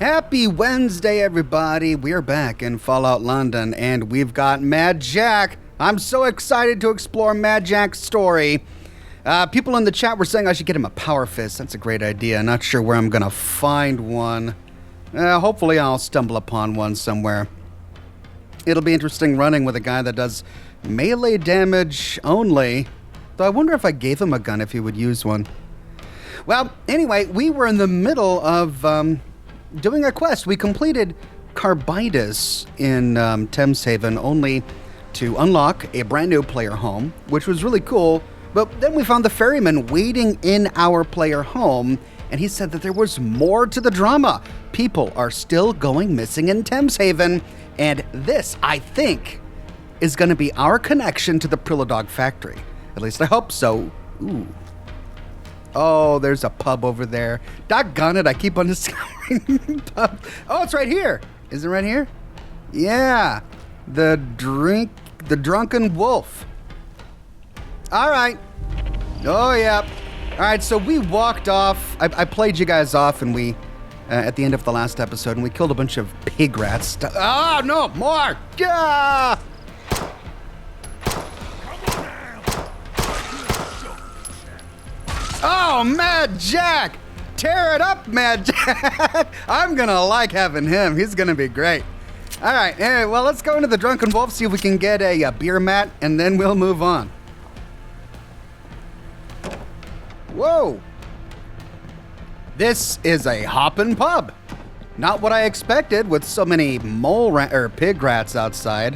Happy Wednesday, everybody. We're back in Fallout London, and we've got Mad Jack. I'm so excited to explore Mad Jack's story. People in the chat were saying I should get him a power fist. That's a great idea. Not sure where I'm going to find one. Hopefully I'll stumble upon one somewhere. It'll be interesting running with a guy that does melee damage only. Though I wonder if I gave him a gun if he would use one. Well, anyway, we were in the middle of doing a quest. We completed Carbitis in Thames Haven only to unlock a brand new player home, which was really cool. But then we found the ferryman waiting in our player home, and he said that there was more to the drama. People are still going missing in Thames Haven, and this, I think, is going to be our connection to the Prilladog factory. At least I hope so. Ooh. Oh, there's a pub over there. Doggone it, I keep on discovering pub. Oh, it's right here. Is it right here? Yeah. The Drunken Wolf. All right. Oh, yeah. All right, so we walked off. I played you guys off, and we, at the end of the last episode, and we killed a bunch of pig rats. Oh, no, more. Yeah. Oh, Mad Jack! Tear it up, Mad Jack! I'm gonna like having him. He's gonna be great. All right, anyway, well, let's go into the Drunken Wolf, see if we can get a beer mat, and then we'll move on. Whoa! This is a hoppin' pub. Not what I expected with so many pig rats outside.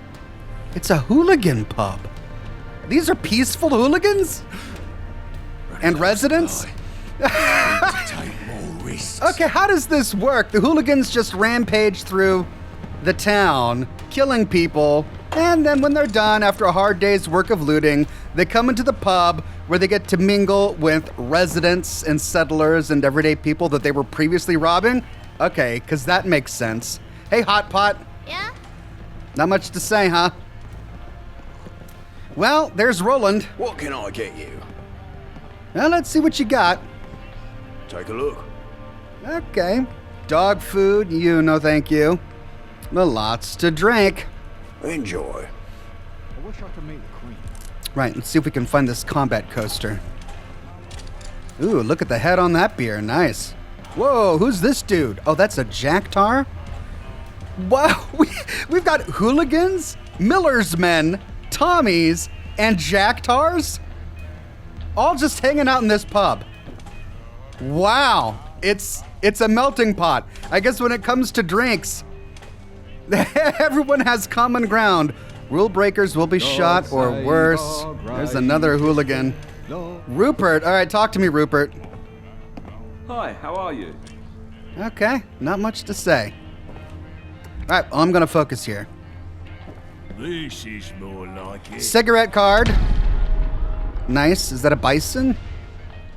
It's a hooligan pub. These are peaceful hooligans? And residents? Okay, how does this work? The hooligans just rampage through the town, killing people, and then when they're done, after a hard day's work of looting, they come into the pub where they get to mingle with residents and settlers and everyday people that they were previously robbing? Okay, because that makes sense. Hey, Hot Pot. Yeah? Not much to say, huh? Well, there's Roland. What can I get you? Well, let's see what you got. Take a look. Okay. Dog food, no thank you. Well, lots to drink. Enjoy. I wish I could meet the queen. Right, let's see if we can find this combat coaster. Ooh, look at the head on that beer. Nice. Whoa, who's this dude? Oh, that's a Jacktar? Wow, we've got hooligans, Miller's men, Tommies, and Jacktars? All just hanging out in this pub. Wow, it's a melting pot. I guess when it comes to drinks, everyone has common ground. Rule breakers will be shot or worse. There's another hooligan. Rupert, all right, talk to me, Rupert. Hi, how are you? Okay, not much to say. All right, well, I'm gonna focus here. This is more like it. Cigarette card. Nice. Is that a bison?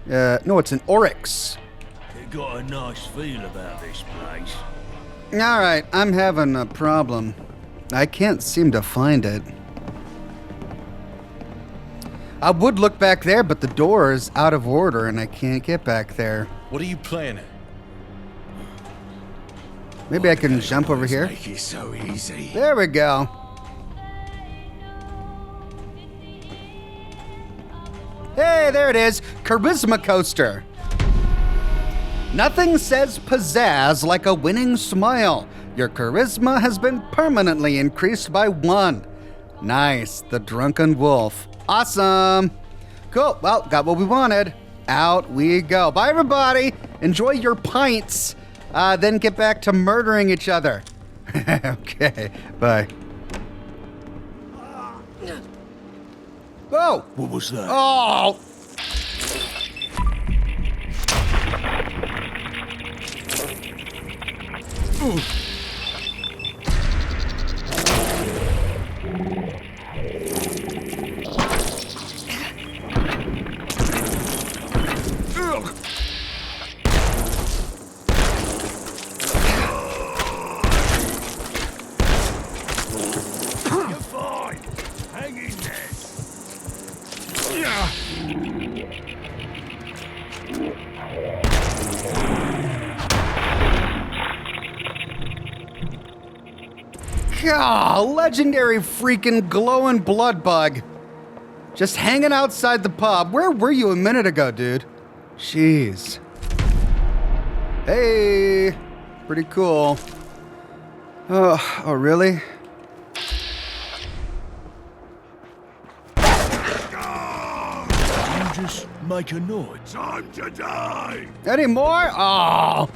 No, it's an oryx. It got a nice feel about this place. All right, I'm having a problem. I can't seem to find it. I would look back there, but the door is out of order and I can't get back there. What are you planning? Maybe I can jump over here. Make it so easy. There we go. Hey, there it is. Charisma coaster. Nothing says pizzazz like a winning smile. Your charisma has been permanently increased by 1. Nice. The Drunken Wolf. Awesome. Cool. Well, got what we wanted. Out we go. Bye, everybody. Enjoy your pints. Then get back to murdering each other. Okay. Bye. Oh! What was that? Oh! You're fine. Hang in there. God, legendary freaking glowing blood bug. Just hanging outside the pub. Where were you a minute ago, dude? Jeez. Hey, pretty cool. Oh, really? You just make a noise. Time to die! Any more? Oh.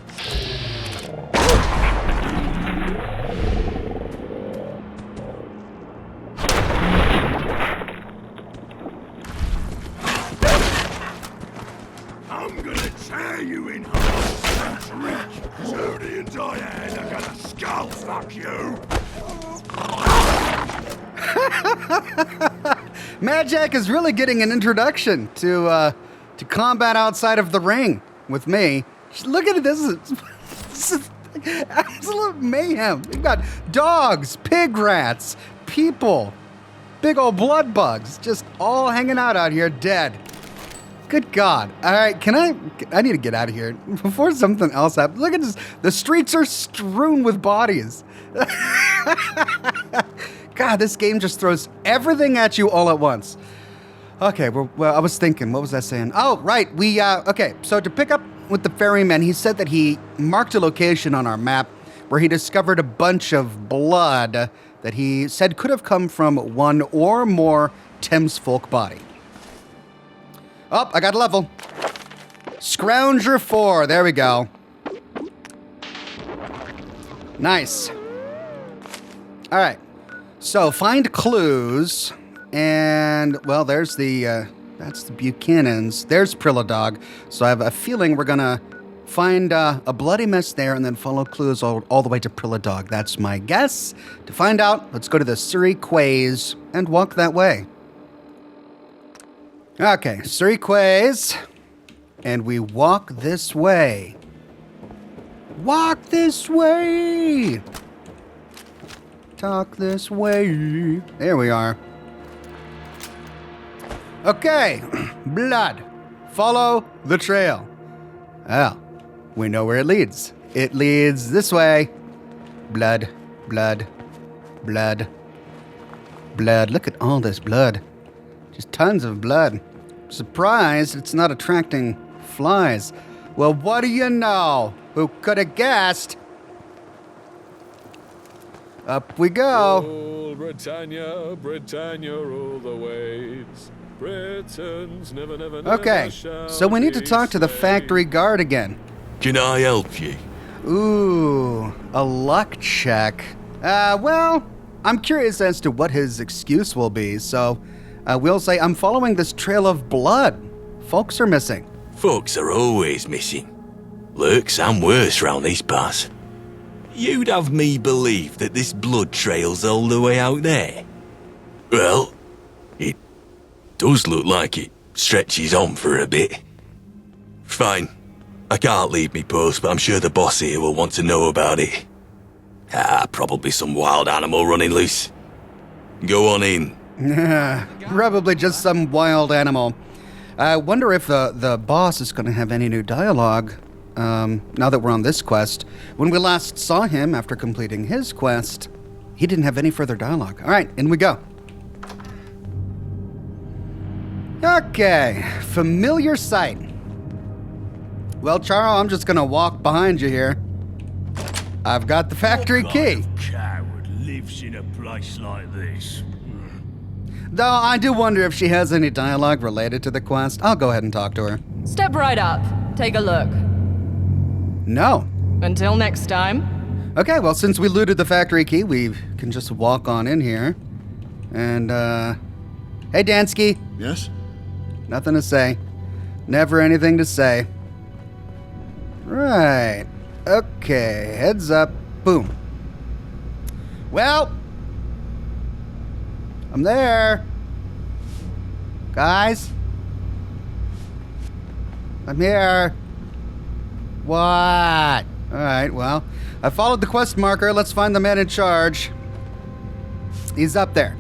I'm gonna tear you in half, Reach. Judy and Diane are gonna skull fuck you! Mad Jack is really getting an introduction to combat outside of the ring with me. Look at this. This is absolute mayhem. We've got dogs, pig rats, people, big old blood bugs, just all hanging out here dead. Good God. All right, I need to get out of here before something else happens. Look at this. The streets are strewn with bodies. God, this game just throws everything at you all at once. Okay, well, I was thinking, what was I saying? Oh, right, okay, so to pick up with the ferryman, he said that he marked a location on our map where he discovered a bunch of blood that he said could have come from one or more Thames folk body. Oh, I got a level. Scrounger 4, there we go. Nice. All right. So find clues, and well, there's that's the Buchanans. There's Prilladog. So I have a feeling we're gonna find a bloody mess there, and then follow clues all the way to Prilladog. That's my guess. To find out, let's go to the Surrey Quays and walk that way. Okay, Surrey Quays, and we walk this way. Walk this way. Talk this way. There we are. Okay, blood. Follow the trail. Well, we know where it leads. It leads this way. Blood, blood, blood, blood. Look at all this blood. Just tons of blood. Surprised it's not attracting flies. Well, what do you know? Who could have guessed? Up we go. Rule Britannia, Britannia, rule the waves. Britons never, never, Okay, never so we need to talk to the slave. factory guard again. Can I help you? Ooh, a luck check. Well, I'm curious as to what his excuse will be, so we'll say I'm following this trail of blood. Folks are missing. Folks are always missing. Lurks and worse round these parts. You'd have me believe that this blood trail's all the way out there? Well, it does look like it stretches on for a bit. Fine. I can't leave me post, but I'm sure the boss here will want to know about it. Probably some wild animal running loose. Go on in. Probably just some wild animal. I wonder if the boss is going to have any new dialogue now that we're on this quest. When we last saw him after completing his quest, he didn't have any further dialogue. All right, in we go. Okay, familiar sight. Well, Charo, I'm just going to walk behind you here. I've got the factory What key. kind of coward lives in a place like this? Though I do wonder if she has any dialogue related to the quest. I'll go ahead and talk to her. Step right up. Take a look. No. Until next time. Okay, well, since we looted the factory key, we can just walk on in here. And, hey, Dansky. Yes? Nothing to say. Never anything to say. Right. Okay, heads up. Boom. Well, I'm there. Guys? I'm here. What? All right, well, I followed the quest marker. Let's find the man in charge. He's up there.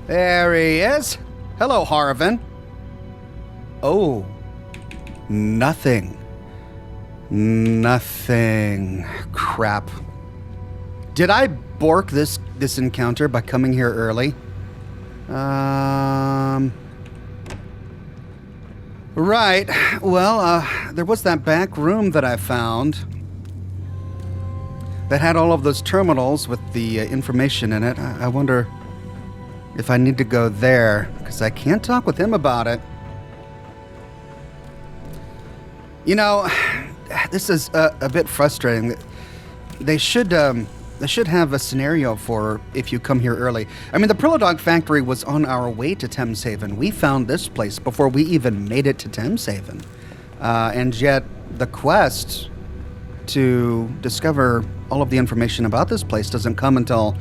There he is. Hello, Harvin. Oh, nothing. Nothing. Crap. Did I bork this encounter by coming here early? Right. Well, there was that back room that I found that had all of those terminals with the information in it. I wonder if I need to go there, because I can't talk with him about it. You know, this is a bit frustrating. They should have a scenario for if you come here early. I mean, the Prilladog factory was on our way to Thameshaven. We found this place before we even made it to Thameshaven. And yet, the quest to discover all of the information about this place doesn't come until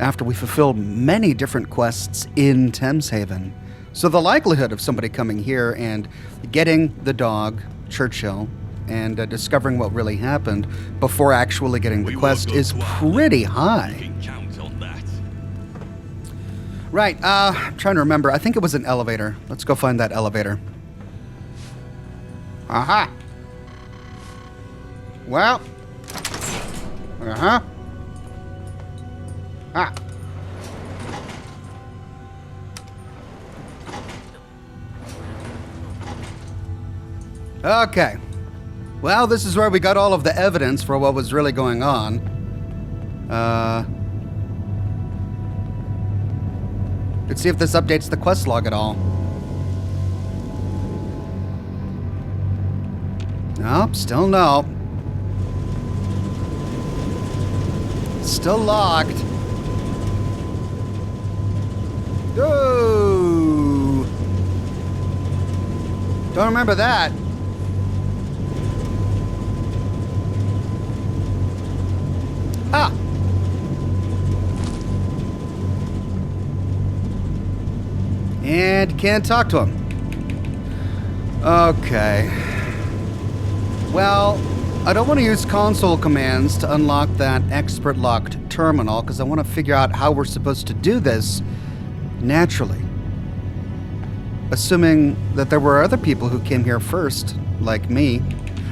after we fulfill many different quests in Thameshaven. So the likelihood of somebody coming here and getting the dog, Churchill, and discovering what really happened before actually getting the quest is pretty high. Right, I'm trying to remember. I think it was an elevator. Let's go find that elevator. Aha! Well. Uh-huh. Ah. Okay. Well, this is where we got all of the evidence for what was really going on. Let's see if this updates the quest log at all. Nope, still no. Still locked. Ooh. Don't remember that. Ah. And can't talk to him. Okay. Well, I don't want to use console commands to unlock that expert locked terminal because I want to figure out how we're supposed to do this naturally. Assuming that there were other people who came here first, like me.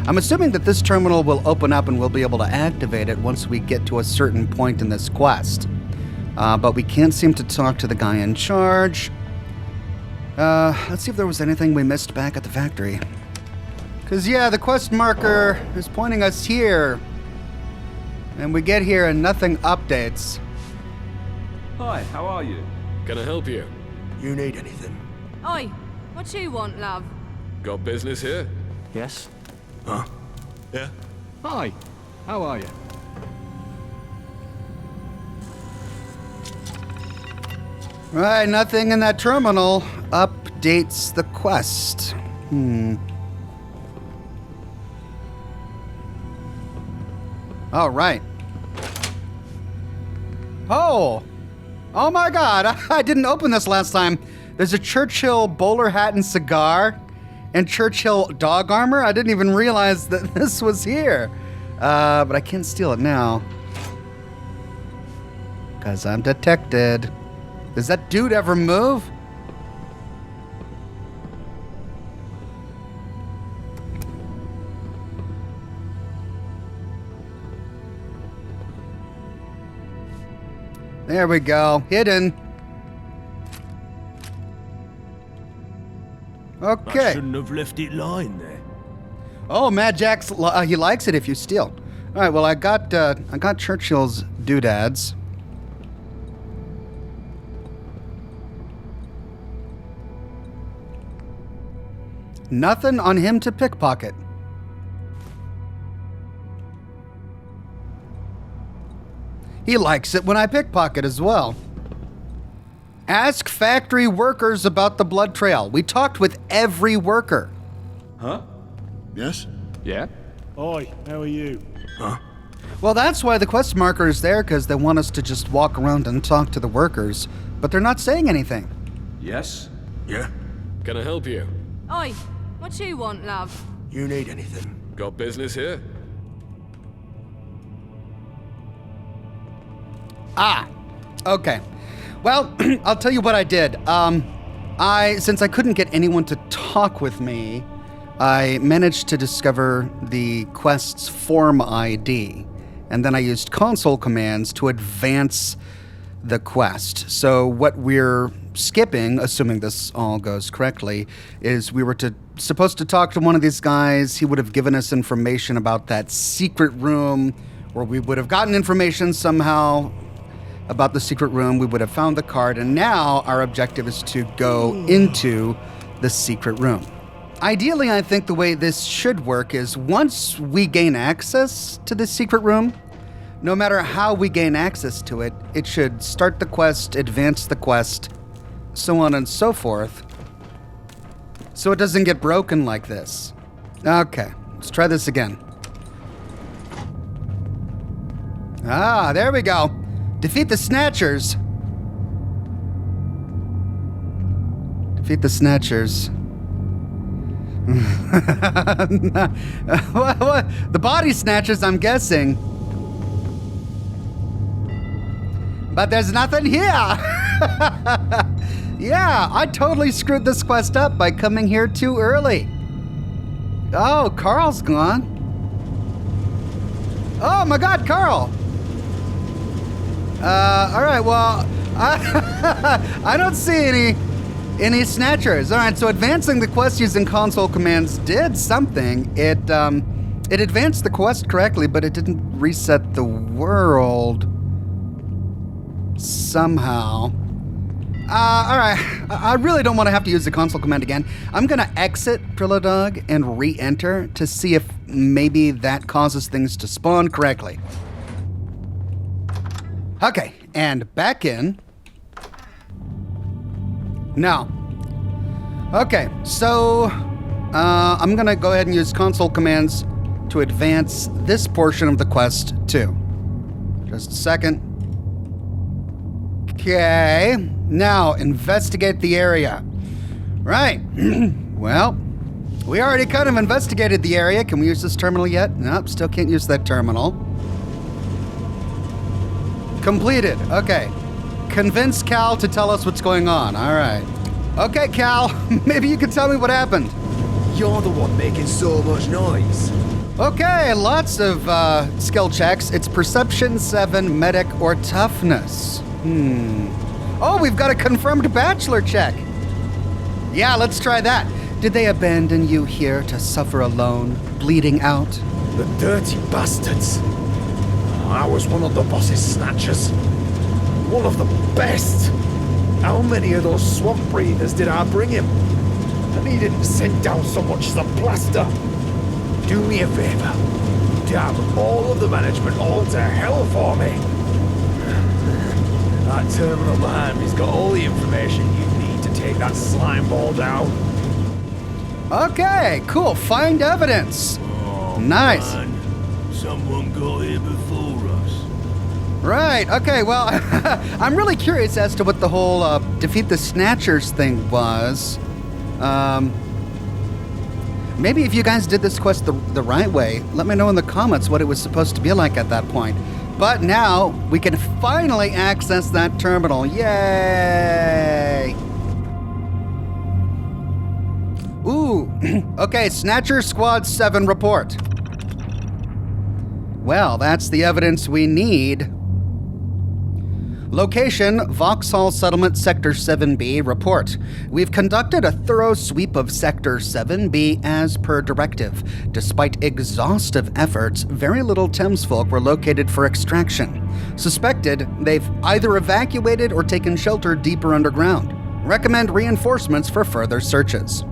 I'm assuming that this terminal will open up and we'll be able to activate it once we get to a certain point in this quest. But we can't seem to talk to the guy in charge. Let's see if there was anything we missed back at the factory. Because, yeah, the quest marker is pointing us here. And we get here and nothing updates. Hi, how are you? Can I help you? You need anything? Oi, what you want, love? Got business here? Yes? Huh? Yeah? Hi, how are you? Right, nothing in that terminal updates the quest. Oh, right. Oh! Oh my god, I didn't open this last time. There's a Churchill bowler hat and cigar and Churchill dog armor. I didn't even realize that this was here. But I can't steal it now. Because I'm detected. Does that dude ever move? There we go. Hidden. Okay. I shouldn't have left it lying there. Oh, Mad Jack's he likes it if you steal. All right. Well, I got Churchill's doodads. Nothing on him to pickpocket. He likes it when I pickpocket as well. Ask factory workers about the blood trail. We talked with every worker. Huh? Yes? Yeah? Oi, how are you? Huh? Well, that's why the quest marker is there, because they want us to just walk around and talk to the workers, but they're not saying anything. Yes? Yeah? Can I help you? Oi, what you want, love? You need anything? Got business here? Ah, okay. Well, I'll tell you what I did. Since I couldn't get anyone to talk with me, I managed to discover the quest's form ID. and then I used console commands to advance the quest. So what we're skipping, assuming this all goes correctly, is we were supposed to talk to one of these guys. He would have given us information about that secret room, or we would have gotten information somehow about the secret room. We would have found the card, and now our objective is to go into the secret room. Ideally, I think the way this should work is once we gain access to the secret room, no matter how we gain access to it, it should start the quest, advance the quest, so on and so forth, so it doesn't get broken like this. Okay, let's try this again. Ah, there we go. Defeat the Snatchers. Defeat the Snatchers. What? The body snatchers, I'm guessing. But there's nothing here. Yeah, I totally screwed this quest up by coming here too early. Oh, Carl's gone. Oh my God, Carl. All right, well, I don't see any snatchers. All right, so advancing the quest using console commands did something. It advanced the quest correctly, but it didn't reset the world somehow. All right, I really don't want to have to use the console command again. I'm going to exit Prilladog and re-enter to see if maybe that causes things to spawn correctly. Okay, and back in. Now. Okay, so I'm going to go ahead and use console commands to advance this portion of the quest too. Just a second. Okay, now investigate the area. Right. Well, we already kind of investigated the area. Can we use this terminal yet? Nope, still can't use that terminal. Completed. Okay. Convince Cal to tell us what's going on. All right. Okay, Cal, maybe you can tell me what happened. You're the one making so much noise. Okay, lots of skill checks. It's Perception 7, Medic, or Toughness. Oh, we've got a confirmed bachelor check. Yeah, let's try that. Did they abandon you here to suffer alone, bleeding out? The dirty bastards. I was one of the boss's snatchers. One of the best. How many of those swamp breathers did I bring him? And he didn't send down so much as a plaster. Do me a favor. Damn all of the management all to hell for me. That terminal behind me's got all the information you need to take that slime ball down. Okay, cool. Find evidence. Oh, nice. Man. Someone got here before us. Right, okay, well, I'm really curious as to what the whole defeat the Snatchers thing was. Maybe if you guys did this quest the right way, let me know in the comments what it was supposed to be like at that point. But now, we can finally access that terminal. Yay! Ooh, okay, Snatcher Squad 7 report. Well, that's the evidence we need. Location, Vauxhall Settlement, Sector 7B. Report. We've conducted a thorough sweep of Sector 7B as per directive. Despite exhaustive efforts, very little Thames folk were located for extraction. Suspected, they've either evacuated or taken shelter deeper underground. Recommend reinforcements for further searches.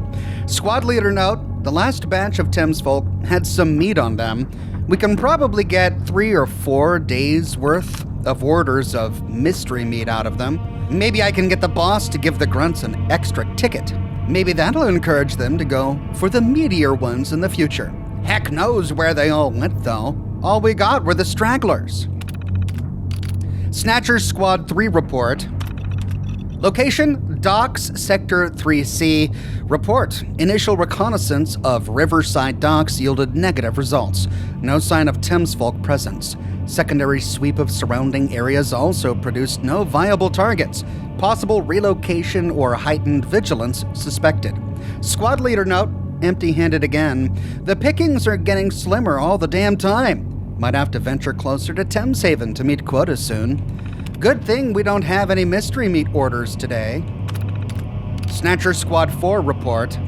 Squad leader note, the last batch of Thames folk had some meat on them. We can probably get 3 or 4 days worth of orders of mystery meat out of them. Maybe I can get the boss to give the grunts an extra ticket. Maybe that'll encourage them to go for the meatier ones in the future. Heck knows where they all went, though. All we got were the stragglers. Snatchers Squad 3 report. Location, Docks, Sector 3C. Report. Initial reconnaissance of Riverside Docks yielded negative results. No sign of Thames folk presence. Secondary sweep of surrounding areas also produced no viable targets. Possible relocation or heightened vigilance suspected. Squad leader note, empty-handed again. The pickings are getting slimmer all the damn time. Might have to venture closer to Thameshaven to meet quota soon. Good thing we don't have any mystery meat orders today. Snatcher Squad 4 report.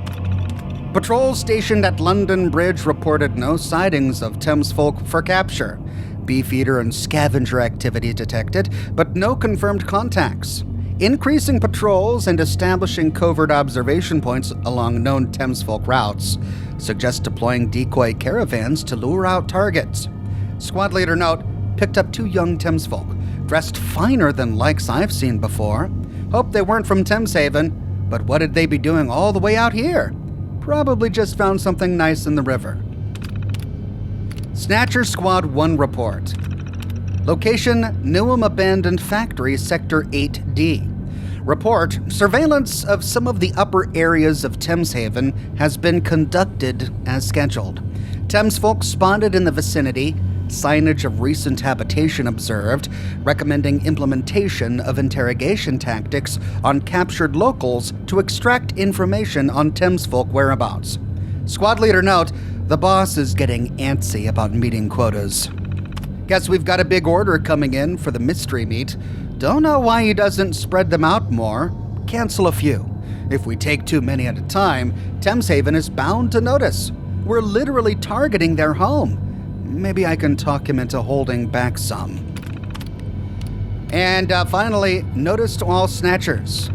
Patrols stationed at London Bridge reported no sightings of Thamesfolk for capture. Beefeater and scavenger activity detected, but no confirmed contacts. Increasing patrols and establishing covert observation points along known Thamesfolk routes suggest deploying decoy caravans to lure out targets. Squad leader note, picked up 2 young Thamesfolk, dressed finer than likes I've seen before. Hope they weren't from Thameshaven, but what did they be doing all the way out here? Probably just found something nice in the river. Snatcher Squad 1 report. Location, Newham Abandoned Factory, Sector 8D. Report, surveillance of some of the upper areas of Thameshaven has been conducted as scheduled. Thamesfolk spotted in the vicinity, signage of recent habitation observed, recommending implementation of interrogation tactics on captured locals to extract information on Thamesfolk whereabouts. Squad leader note, the boss is getting antsy about meeting quotas. Guess we've got a big order coming in for the mystery meat. Don't know why he doesn't spread them out more. Cancel a few. If we take too many at a time, Thameshaven is bound to notice. We're literally targeting their home. Maybe I can talk him into holding back some. And finally, notice to all snatchers.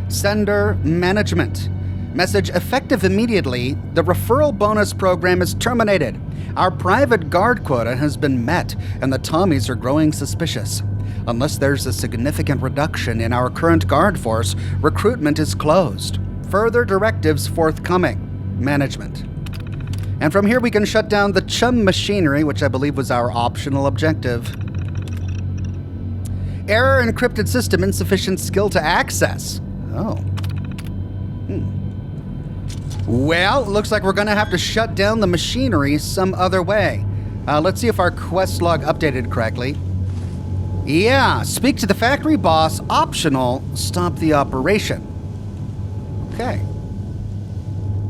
Sender management. Message effective immediately. The referral bonus program is terminated. Our private guard quota has been met, and the Tommies are growing suspicious. Unless there's a significant reduction in our current guard force, recruitment is closed. Further directives forthcoming. Management. And from here we can shut down the chum machinery, which I believe was our optional objective. Error encrypted system, insufficient skill to access. Oh. Well, looks like we're gonna have to shut down the machinery some other way. Let's see if our quest log updated correctly. Yeah, speak to the factory boss, optional, stop the operation. Okay.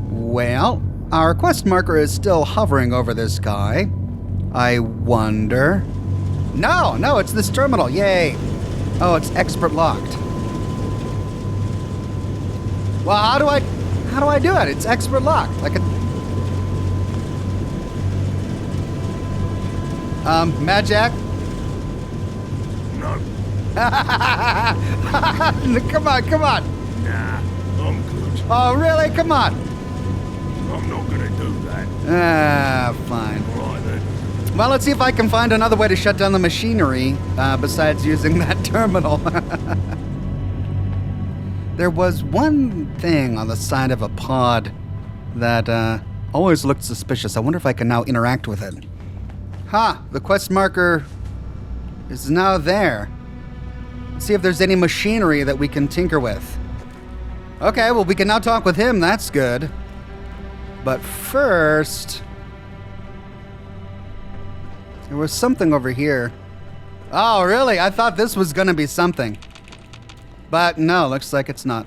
Well, our quest marker is still hovering over this guy. I wonder... No, it's this terminal, yay. Oh, it's expert locked. Well, how do I do it? It's expert locked. Like a... Mad Jack? No. Come on. Nah, I'm good. Oh, really? Come on. I'm not gonna do that. Fine. All right then. Well, let's see if I can find another way to shut down the machinery, besides using that terminal. There was one thing on the side of a pod that always looked suspicious. I wonder if I can now interact with it. The quest marker is now there. Let's see if there's any machinery that we can tinker with. Okay, well, we can now talk with him. That's good. But first... there was something over here. Oh, really? I thought this was gonna be something. But no, looks like it's not.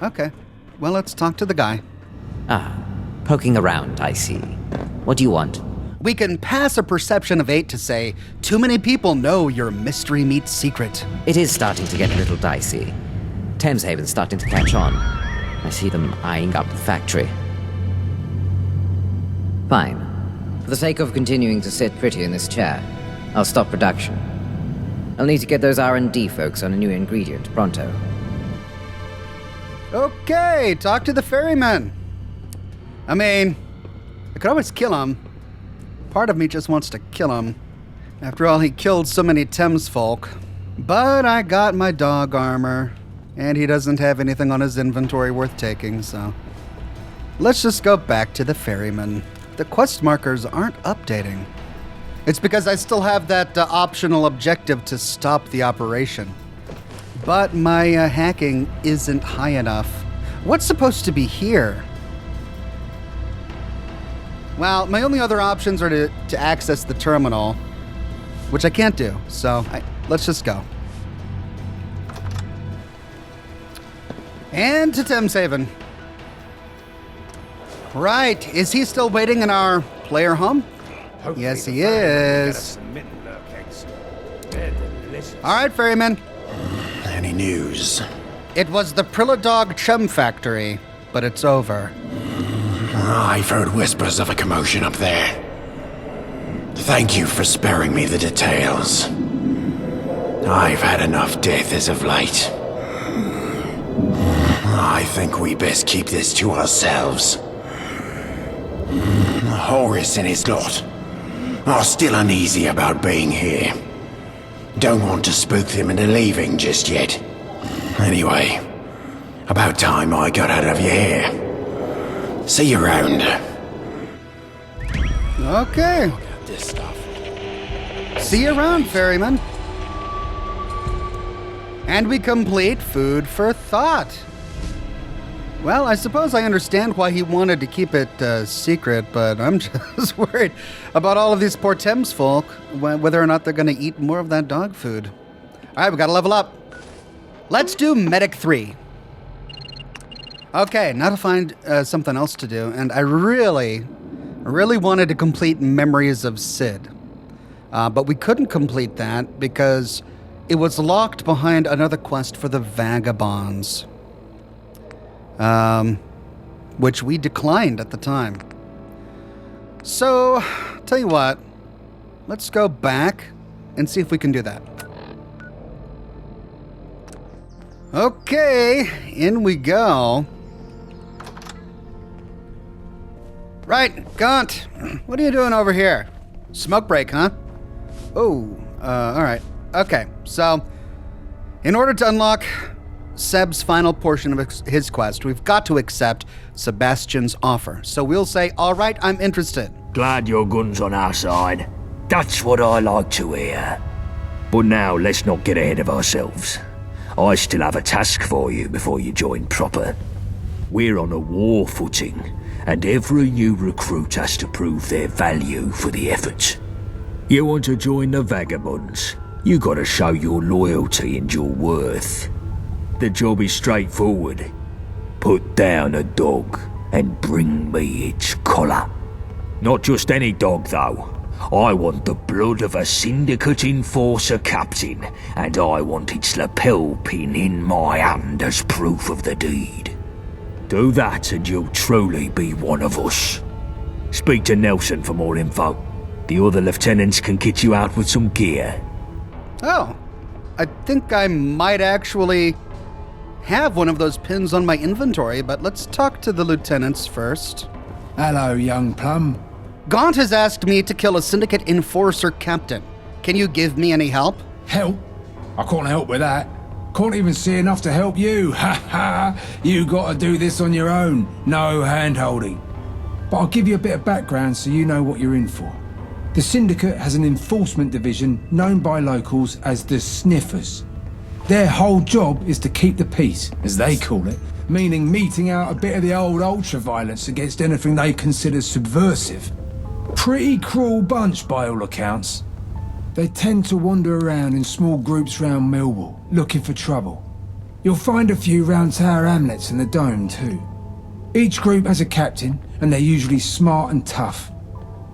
Okay. Well, let's talk to the guy. Poking around, I see. What do you want? We can pass a perception of 8 to say, too many people know your mystery meat secret. It is starting to get a little dicey. Thameshaven's starting to catch on. I see them eyeing up the factory. Fine. For the sake of continuing to sit pretty in this chair, I'll stop production. I'll need to get those R&D folks on a new ingredient pronto. Okay, talk to the ferryman. I mean, I could always kill him. Part of me just wants to kill him. After all, he killed so many Thamesfolk. But I got my dog armor, and he doesn't have anything on his inventory worth taking, so... let's just go back to the ferryman. The quest markers aren't updating. It's because I still have that optional objective to stop the operation. But my hacking isn't high enough. What's supposed to be here? Well, my only other options are to access the terminal, which I can't do, so let's just go. And to Thameshaven. Right, is he still waiting in our player home? Hopefully Yes, the he Ferryman will get is. us some mitten lurk eggs. They're delicious. All right, Ferryman. Any news? It was the Prilladog chum factory, but it's over. I've heard whispers of a commotion up there. Thank you for sparing me the details. I've had enough death as of late. I think we best keep this to ourselves. Horace and his lot are still uneasy about being here. Don't want to spook them into leaving just yet. Anyway, about time I got out of your hair. See you around. Okay. This stuff. See you around, Ferryman. And we complete food for thought. Well, I suppose I understand why he wanted to keep it secret, but I'm just worried about all of these poor Thames folk, whether or not they're going to eat more of that dog food. All right, we got to level up. Let's do Medic 3. Okay, now to find something else to do, and I really wanted to complete Memories of Sid. But we couldn't complete that because it was locked behind another quest for the Vagabonds. Which we declined at the time. So, tell you what, let's go back and see if we can do that. Okay, in we go. Right, Gaunt, what are you doing over here? Smoke break, huh? Oh, alright. Okay, so, in order to unlock Seb's final portion of his quest, we've got to accept Sebastian's offer. So we'll say, all right, I'm interested. Glad your gun's on our side. That's what I like to hear. But now, let's not get ahead of ourselves. I still have a task for you before you join proper. We're on a war footing, and every new recruit has to prove their value for the effort. You want to join the Vagabonds? You gotta show your loyalty and your worth. The job is straightforward. Put down a dog and bring me its collar. Not just any dog, though. I want the blood of a Syndicate Enforcer captain, and I want its lapel pin in my hand as proof of the deed. Do that and you'll truly be one of us. Speak to Nelson for more info. The other lieutenants can kit you out with some gear. Oh, I think I might actually have one of those pins on my inventory, but let's talk to the lieutenants first. Hello, young plum. Gaunt has asked me to kill a Syndicate Enforcer captain. Can you give me any help? Help? I can't help with that. Can't even see enough to help you. Ha ha! You gotta do this on your own. No hand-holding. But I'll give you a bit of background so you know what you're in for. The Syndicate has an enforcement division known by locals as the Sniffers. Their whole job is to keep the peace, as they call it, meaning meting out a bit of the old ultra-violence against anything they consider subversive. Pretty cruel bunch by all accounts. They tend to wander around in small groups round Millwall, looking for trouble. You'll find a few round Tower Hamlets and the Dome too. Each group has a captain, and they're usually smart and tough.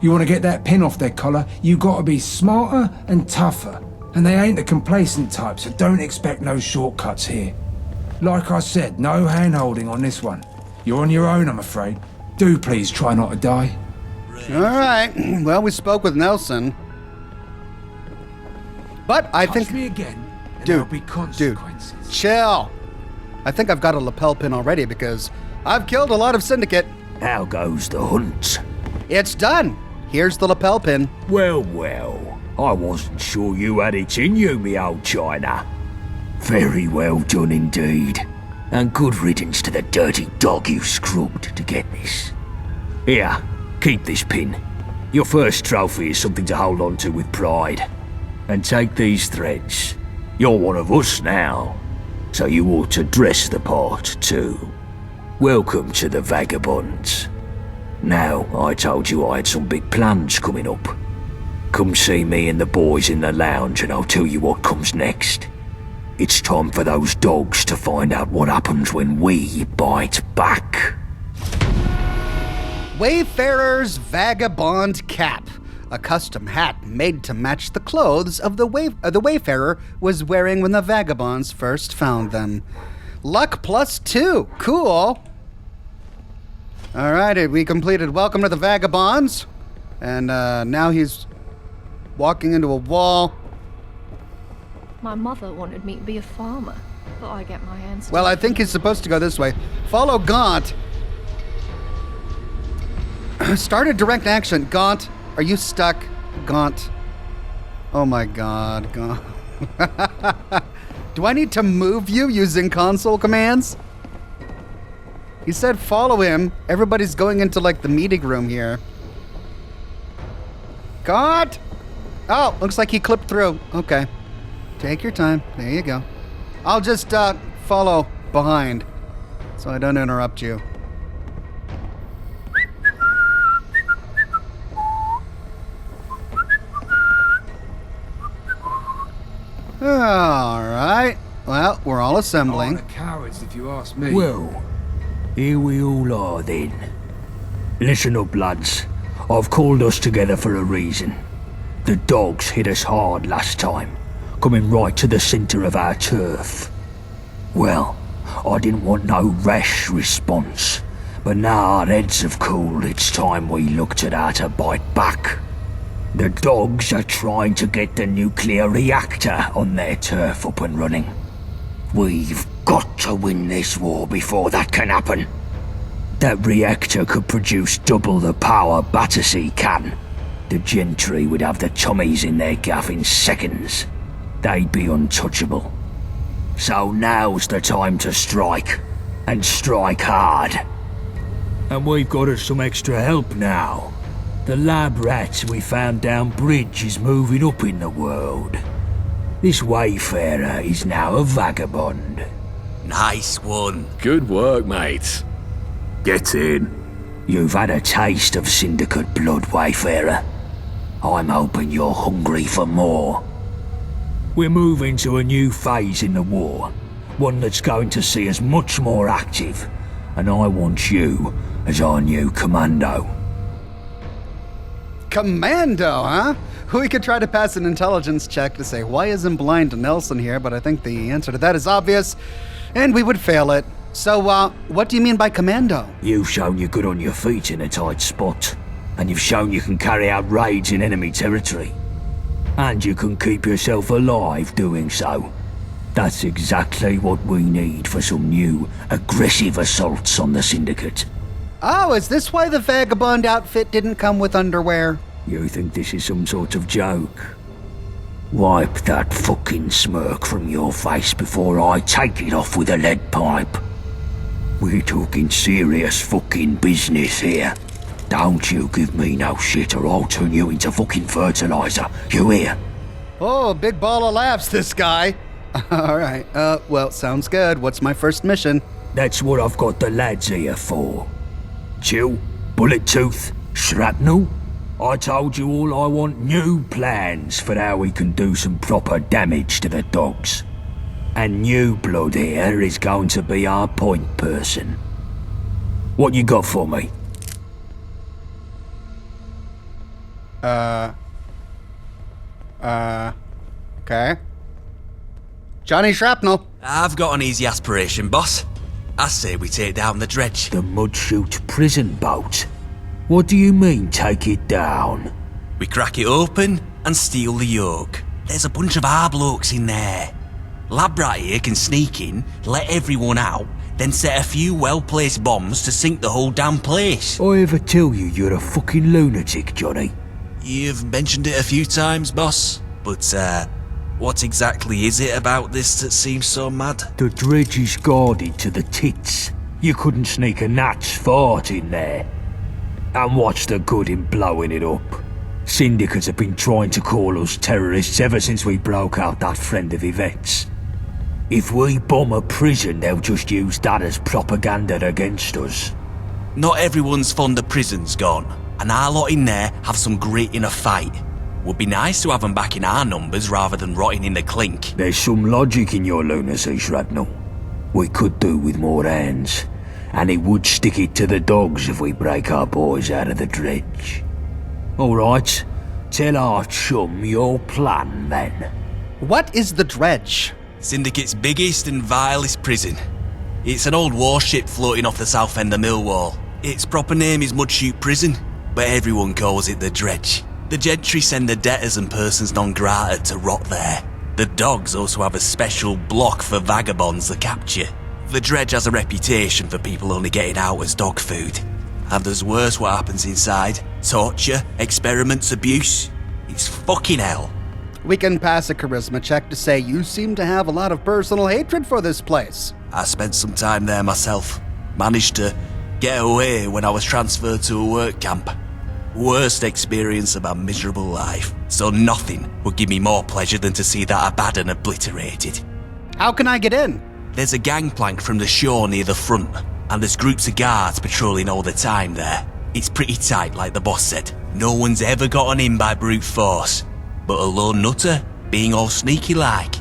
You want to get that pin off their collar, you gotta be smarter and tougher. And they ain't the complacent type, so don't expect no shortcuts here. Like I said, no hand-holding on this one. You're on your own, I'm afraid. Do please try not to die. All right. Well, we spoke with Nelson. But I think... me again, and Dude, there'll be consequences. Chill. I think I've got a lapel pin already because I've killed a lot of Syndicate. How goes the hunt? It's done. Here's the lapel pin. Well, well. I wasn't sure you had it in you, me old China. Very well done indeed. And good riddance to the dirty dog you scrubbed to get this. Here, keep this pin. Your first trophy is something to hold on to with pride. And take these threads. You're one of us now, so you ought to dress the part too. Welcome to the Vagabonds. Now, I told you I had some big plans coming up. Come see me and the boys in the lounge and I'll tell you what comes next. It's time for those dogs to find out what happens when we bite back. Wayfarer's Vagabond Cap. a custom hat made to match the clothes of the Wayfarer was wearing when the Vagabonds first found them. Luck +2. Cool. Alright, we completed Welcome to the Vagabonds. And now he's walking into a wall. My mother wanted me to be a farmer. Thought I'd get my hands. Well, I think he's supposed to go this way. Follow Gaunt. Start a direct action. Gaunt, are you stuck? Gaunt. Oh my god, Gaunt. Do I need to move you using console commands? He said follow him. Everybody's going into, like, the meeting room here. Gaunt! Oh, looks like he clipped through. Okay. Take your time. There you go. I'll just follow behind so I don't interrupt you. Alright. Well, we're all assembling. Oh, the cowards, if you ask me. Well, here we all are then. Listen up, lads. I've called us together for a reason. The dogs hit us hard last time, coming right to the centre of our turf. Well, I didn't want no rash response, but now our heads have cooled, it's time we looked at how to bite back. The dogs are trying to get the nuclear reactor on their turf up and running. We've got to win this war before that can happen. That reactor could produce double the power Battersea can. The gentry would have the tummies in their gaff in seconds. They'd be untouchable. So now's the time to strike, and strike hard. And we've got us some extra help now. The lab rat we found down bridge is moving up in the world. This Wayfarer is now a vagabond. Nice one. Good work, mate. Get in. You've had a taste of Syndicate blood, Wayfarer. I'm hoping you're hungry for more. We're moving to a new phase in the war, one that's going to see us much more active, and I want you as our new commando. Commando, huh? We could try to pass an intelligence check to say, why isn't Blind Nelson here? But I think the answer to that is obvious, and we would fail it. So, what do you mean by commando? You've shown you're good on your feet in a tight spot, and you've shown you can carry out raids in enemy territory. And you can keep yourself alive doing so. That's exactly what we need for some new, aggressive assaults on the Syndicate. Oh, is this why the Vagabond outfit didn't come with underwear? You think this is some sort of joke? Wipe that fucking smirk from your face before I take it off with a lead pipe. We're talking serious fucking business here. Don't you give me no shit or I'll turn you into fucking fertilizer. You hear? Oh, big ball of laughs, this guy. Alright, well, sounds good. What's my first mission? That's what I've got the lads here for. Chill, bullet tooth, shrapnel. I told you all I want new plans for how we can do some proper damage to the dogs. And New Blood here is going to be our point person. What you got for me? Okay. Johnny Shrapnel. I've got an easy aspiration, boss. I say we take down the dredge. The Mudchute prison boat? What do you mean, take it down? We crack it open and steal the yoke. There's a bunch of our blokes in there. Lab rat here can sneak in, let everyone out, then set a few well-placed bombs to sink the whole damn place. I ever tell you you're a fucking lunatic, Johnny? You've mentioned it a few times, boss, but what exactly is it about this that seems so mad? The dredge is guarded to the tits. You couldn't sneak a gnat's fart in there. And what's the good in blowing it up? Syndicates have been trying to call us terrorists ever since we broke out that friend of Yvette's. If we bomb a prison, they'll just use that as propaganda against us. Not everyone's fond of prisons, gone, and our lot in there have some grit in a fight. Would be nice to have them back in our numbers rather than rotting in the clink. There's some logic in your lunacy, Shrapnel. We could do with more hands, and it would stick it to the dogs if we break our boys out of the dredge. Alright, tell our chum your plan, then. What is the Dredge? Syndicate's biggest and vilest prison. It's an old warship floating off the south end of Millwall. Its proper name is Mudchute Prison, but everyone calls it the Dredge. The gentry send the debtors and persons non grata to rot there. The dogs also have a special block for vagabonds to capture. The Dredge has a reputation for people only getting out as dog food. And there's worse what happens inside. Torture, experiments, abuse. It's fucking hell. We can pass a charisma check to say you seem to have a lot of personal hatred for this place. I spent some time there myself. Managed to get away when I was transferred to a work camp. Worst experience of my miserable life. So nothing would give me more pleasure than to see that Abaddon obliterated. How can I get in? There's a gangplank from the shore near the front, and there's groups of guards patrolling all the time there. It's pretty tight, like the boss said. No one's ever gotten in by brute force. But a lone nutter, being all sneaky like,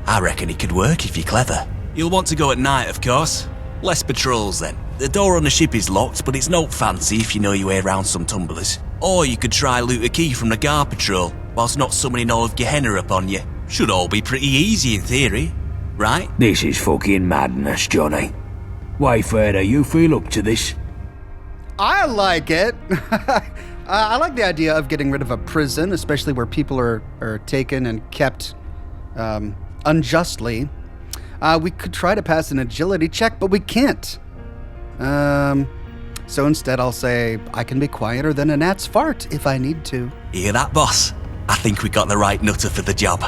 I reckon it could work if you're clever. You'll want to go at night, of course. Less patrols then. The door on the ship is locked, but it's not fancy if you know your way around some tumblers. Or you could try loot a key from the guard patrol, whilst not summoning all of Gehenna upon you. Should all be pretty easy in theory, right? This is fucking madness, Johnny. Wayfarer, you feel up to this? I like it. I like the idea of getting rid of a prison, especially where people are taken and kept unjustly. We could try to pass an agility check, but we can't. So instead I'll say I can be quieter than a gnat's fart if I need to. Hear that, boss? I think we got the right nutter for the job.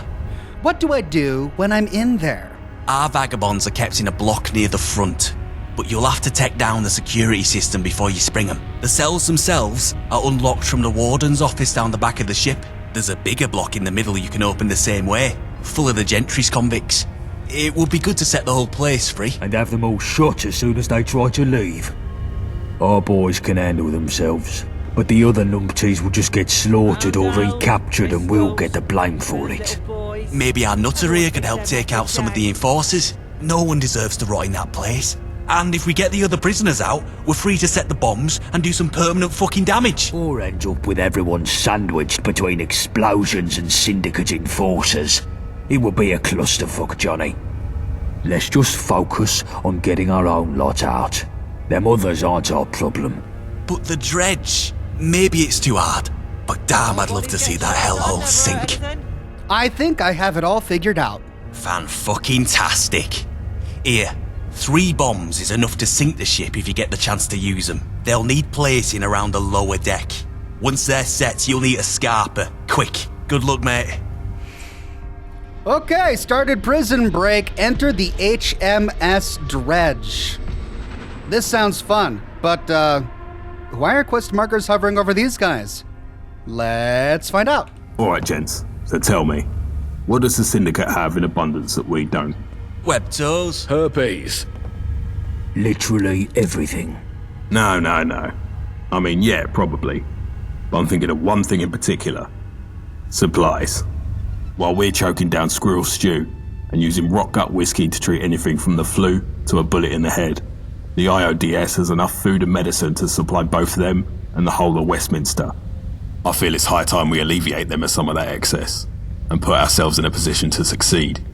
What do I do when I'm in there? Our vagabonds are kept in a block near the front, but you'll have to take down the security system before you spring them. The cells themselves are unlocked from the warden's office down the back of the ship. There's a bigger block in the middle you can open the same way, full of the gentry's convicts. It would be good to set the whole place free. And have them all shot as soon as they try to leave. Our boys can handle themselves, but the other numpties will just get slaughtered or recaptured and we'll get the blame for it. Maybe our nutter here could help take out some of the enforcers. No one deserves to rot in that place. And if we get the other prisoners out, we're free to set the bombs and do some permanent fucking damage. Or end up with everyone sandwiched between explosions and syndicate enforcers. It will be a clusterfuck, Johnny. Let's just focus on getting our own lot out. Them others aren't our problem. But the Dredge, maybe it's too hard, but damn, I'd love to see that hellhole sink. I think I have it all figured out. Fan-fucking-tastic. Here, 3 bombs is enough to sink the ship if you get the chance to use them. They'll need placing around the lower deck. Once they're set, you'll need a scarper. Quick. Good luck, mate. Okay, started prison break. Enter the HMS Dredge. This sounds fun, but why are quest markers hovering over these guys? Let's find out. Alright, gents. So tell me, what does the Syndicate have in abundance that we don't? Web toes. Herpes. Literally everything. No. I mean, yeah, probably. But I'm thinking of one thing in particular. Supplies. While we're choking down squirrel stew and using rock gut whiskey to treat anything from the flu to a bullet in the head, the IODS has enough food and medicine to supply both them and the whole of Westminster. I feel it's high time we alleviate them of some of that excess and put ourselves in a position to succeed.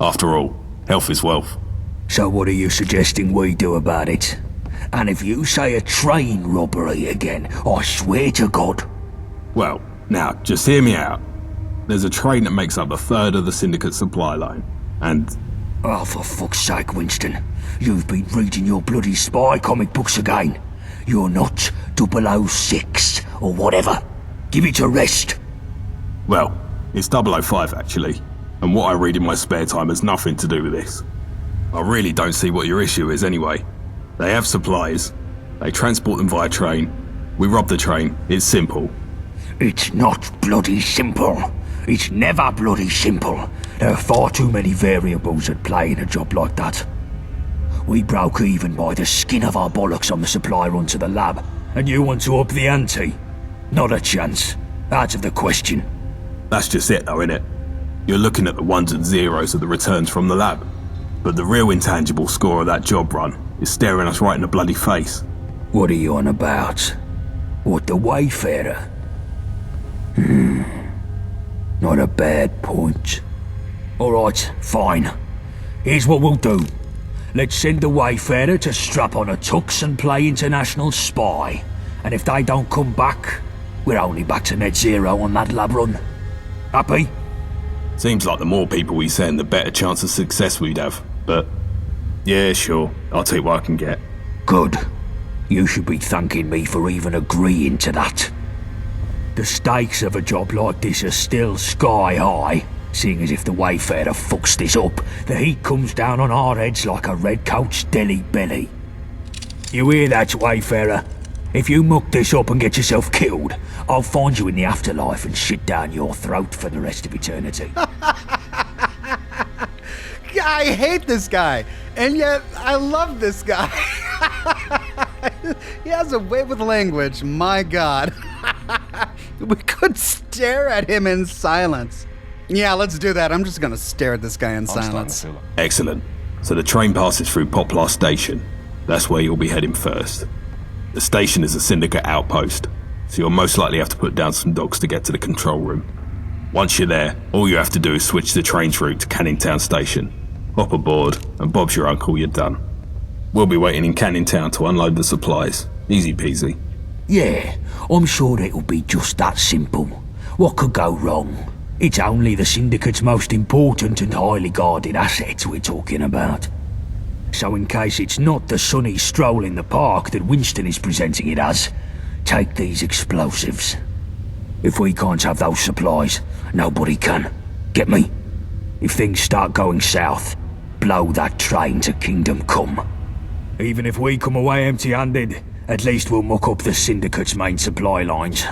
After all, health is wealth. So what are you suggesting we do about it? And if you say a train robbery again, I swear to God. Well, now, just hear me out. There's a train that makes up a third of the Syndicate supply line, and... Oh, for fuck's sake, Winston. You've been reading your bloody spy comic books again. You're not 006 or whatever. Give it a rest. Well, it's 005 actually, and what I read in my spare time has nothing to do with this. I really don't see what your issue is anyway. They have supplies, they transport them via train, we rob the train, it's simple. It's not bloody simple. It's never bloody simple. There are far too many variables at play in a job like that. We broke even by the skin of our bollocks on the supply run to the lab, and you want to up the ante? Not a chance. Out of the question. That's just it though, innit? You're looking at the ones and zeros of the returns from the lab, but the real intangible score of that job run is staring us right in the bloody face. What are you on about? What, the Wayfarer? Not a bad point. Alright, fine. Here's what we'll do. Let's send the Wayfarer to strap on a tux and play international spy. And if they don't come back, we're only back to net zero on that lab run. Happy? Seems like the more people we send, the better chance of success we'd have. But, yeah, sure. I'll take what I can get. Good. You should be thanking me for even agreeing to that. The stakes of a job like this are still sky high, seeing as if the Wayfarer fucks this up, the heat comes down on our heads like a redcoat's deli belly. You hear that, Wayfarer? If you muck this up and get yourself killed, I'll find you in the afterlife and shit down your throat for the rest of eternity. I hate this guy, and yet I love this guy. He has a way with language, my god. We could stare at him in silence. Yeah, let's do that. I'm just gonna stare at this guy in silence. Excellent. So the train passes through Poplar Station. That's where you'll be heading first. The station is a syndicate outpost, so you'll most likely have to put down some dogs to get to the control room. Once you're there, all you have to do is switch the train's route to Canning Town Station. Hop aboard, and Bob's your uncle, you're done. We'll be waiting in Canning Town to unload the supplies. Easy peasy. Yeah, I'm sure it'll be just that simple. What could go wrong? It's only the Syndicate's most important and highly guarded assets we're talking about. So in case it's not the sunny stroll in the park that Winston is presenting it as, take these explosives. If we can't have those supplies, nobody can. Get me? If things start going south, blow that train to Kingdom Come. Even if we come away empty-handed, at least we'll muck up the Syndicate's main supply lines.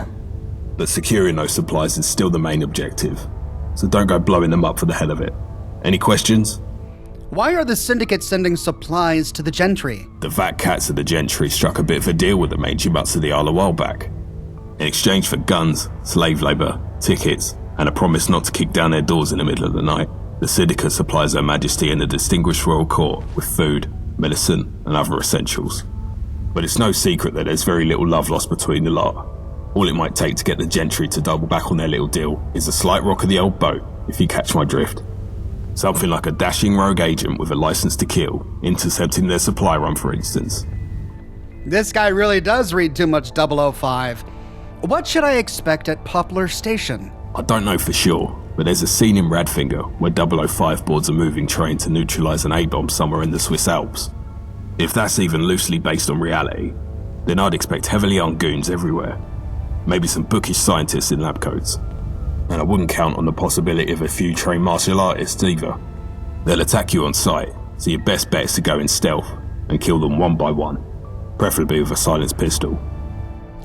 But securing those supplies is still the main objective, so don't go blowing them up for the hell of it. Any questions? Why are the Syndicate sending supplies to the Gentry? The fat cats of the Gentry struck a bit of a deal with the mangy butts of the Isle a while back. In exchange for guns, slave labour, tickets, and a promise not to kick down their doors in the middle of the night, the Syndicate supplies Her Majesty and the Distinguished Royal Court with food, medicine, and other essentials. But it's no secret that there's very little love lost between the lot. All it might take to get the Gentry to double back on their little deal is a slight rock of the old boat, if you catch my drift. Something like a dashing rogue agent with a license to kill, intercepting their supply run, for instance. This guy really does read too much 005. What should I expect at Poplar Station? I don't know for sure, but there's a scene in Radfinger where 005 boards a moving train to neutralise an A-bomb somewhere in the Swiss Alps. If that's even loosely based on reality, then I'd expect heavily armed goons everywhere. Maybe some bookish scientists in lab coats. And I wouldn't count on the possibility of a few trained martial artists either. They'll attack you on sight, so your best bet is to go in stealth and kill them one by one, preferably with a silenced pistol.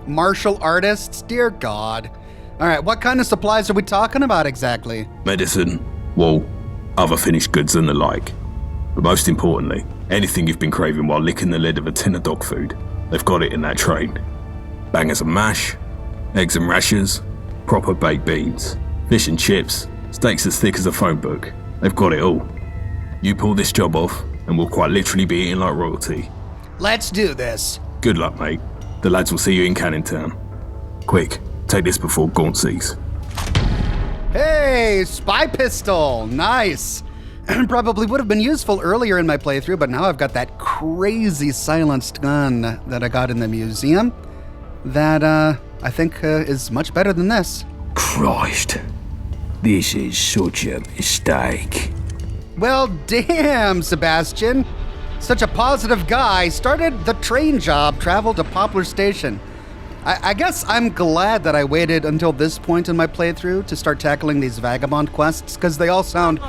Martial artists? Dear God. Alright, what kind of supplies are we talking about exactly? Medicine, wool, other finished goods and the like. But most importantly, anything you've been craving while licking the lid of a tin of dog food, they've got it in that train. Bangers and mash, eggs and rashers, proper baked beans, fish and chips, steaks as thick as a phone book. They've got it all. You pull this job off, and we'll quite literally be eating like royalty. Let's do this. Good luck, mate. The lads will see you in Canning Town. Quick, take this before Gaunt sees. Hey, spy pistol. Nice. Probably would have been useful earlier in my playthrough, but now I've got that crazy silenced gun that I got in the museum that I think is much better than this. Christ. This is such a mistake. Well, damn, Sebastian. Such a positive guy. Started the train job, traveled to Poplar Station. I guess I'm glad that I waited until this point in my playthrough to start tackling these vagabond quests, because they all sound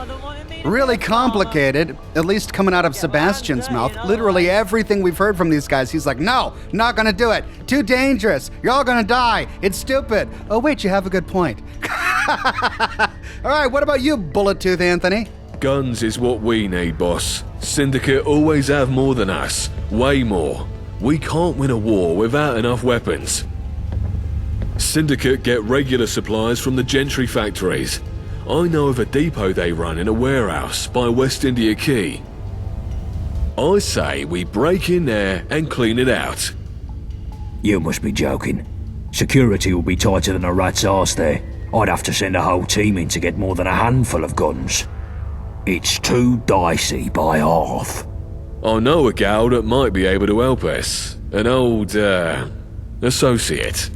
really complicated, at least coming out of Sebastian's mouth. Literally everything we've heard from these guys, he's like, no, not gonna do it. Too dangerous. You're all gonna die. It's stupid. Oh, wait, you have a good point. All right, what about you, Bullet Tooth Anthony? Guns is what we need, boss. Syndicate always have more than us. Way more. We can't win a war without enough weapons. Syndicate get regular supplies from the Gentry factories. I know of a depot they run in a warehouse by West India Quay. I say we break in there and clean it out. You must be joking. Security will be tighter than a rat's arse there. I'd have to send a whole team in to get more than a handful of guns. It's too dicey by half. I know a gal that might be able to help us. An old, associate.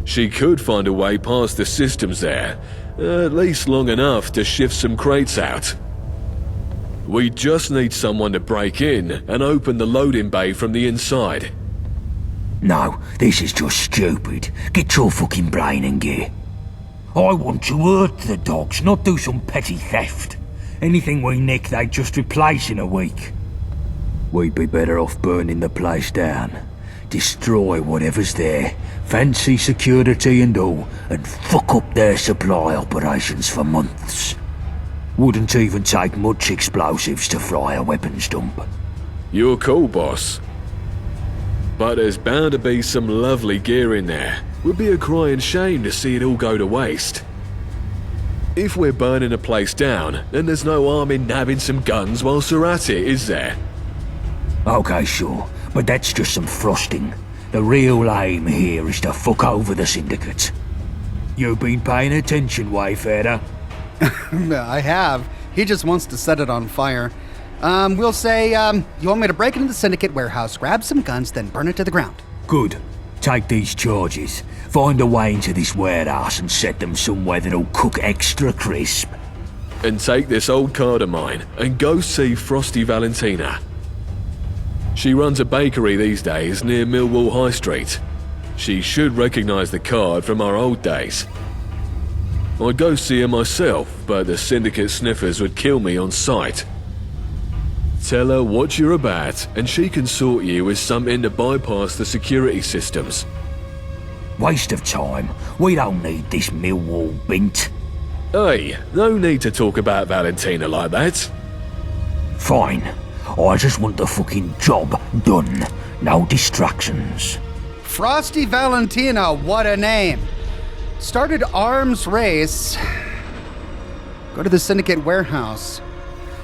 She could find a way past the systems there, at least long enough to shift some crates out. We just need someone to break in and open the loading bay from the inside. No, this is just stupid. Get your fucking brain in gear. I want to hurt the dogs, not do some petty theft. Anything we nick, they just replace in a week. We'd be better off burning the place down. Destroy whatever's there, fancy security and all, and fuck up their supply operations for months. Wouldn't even take much explosives to fry a weapons dump. You're cool, boss. But there's bound to be some lovely gear in there. Would be a crying shame to see it all go to waste. If we're burning a place down, then there's no harm in nabbing some guns whilst we're at it, is there? Okay, sure, but that's just some frosting. The real aim here is to fuck over the syndicate. You've been paying attention, Wayfarer? I have. He just wants to set it on fire. We'll say, you want me to break into the syndicate warehouse, grab some guns, then burn it to the ground. Good. Take these charges, find a way into this warehouse and set them somewhere that'll cook extra crisp. And take this old card of mine and go see Frosty Valentina. She runs a bakery these days near Millwall High Street. She should recognise the card from our old days. I'd go see her myself, but the syndicate sniffers would kill me on sight. Tell her what you're about, and she can sort you with something to bypass the security systems. Waste of time. We don't need this Millwall bint. Hey, no need to talk about Valentina like that. Fine. I just want the fucking job done. No distractions. Frosty Valentina, what a name. Started arms race. Go to the syndicate warehouse.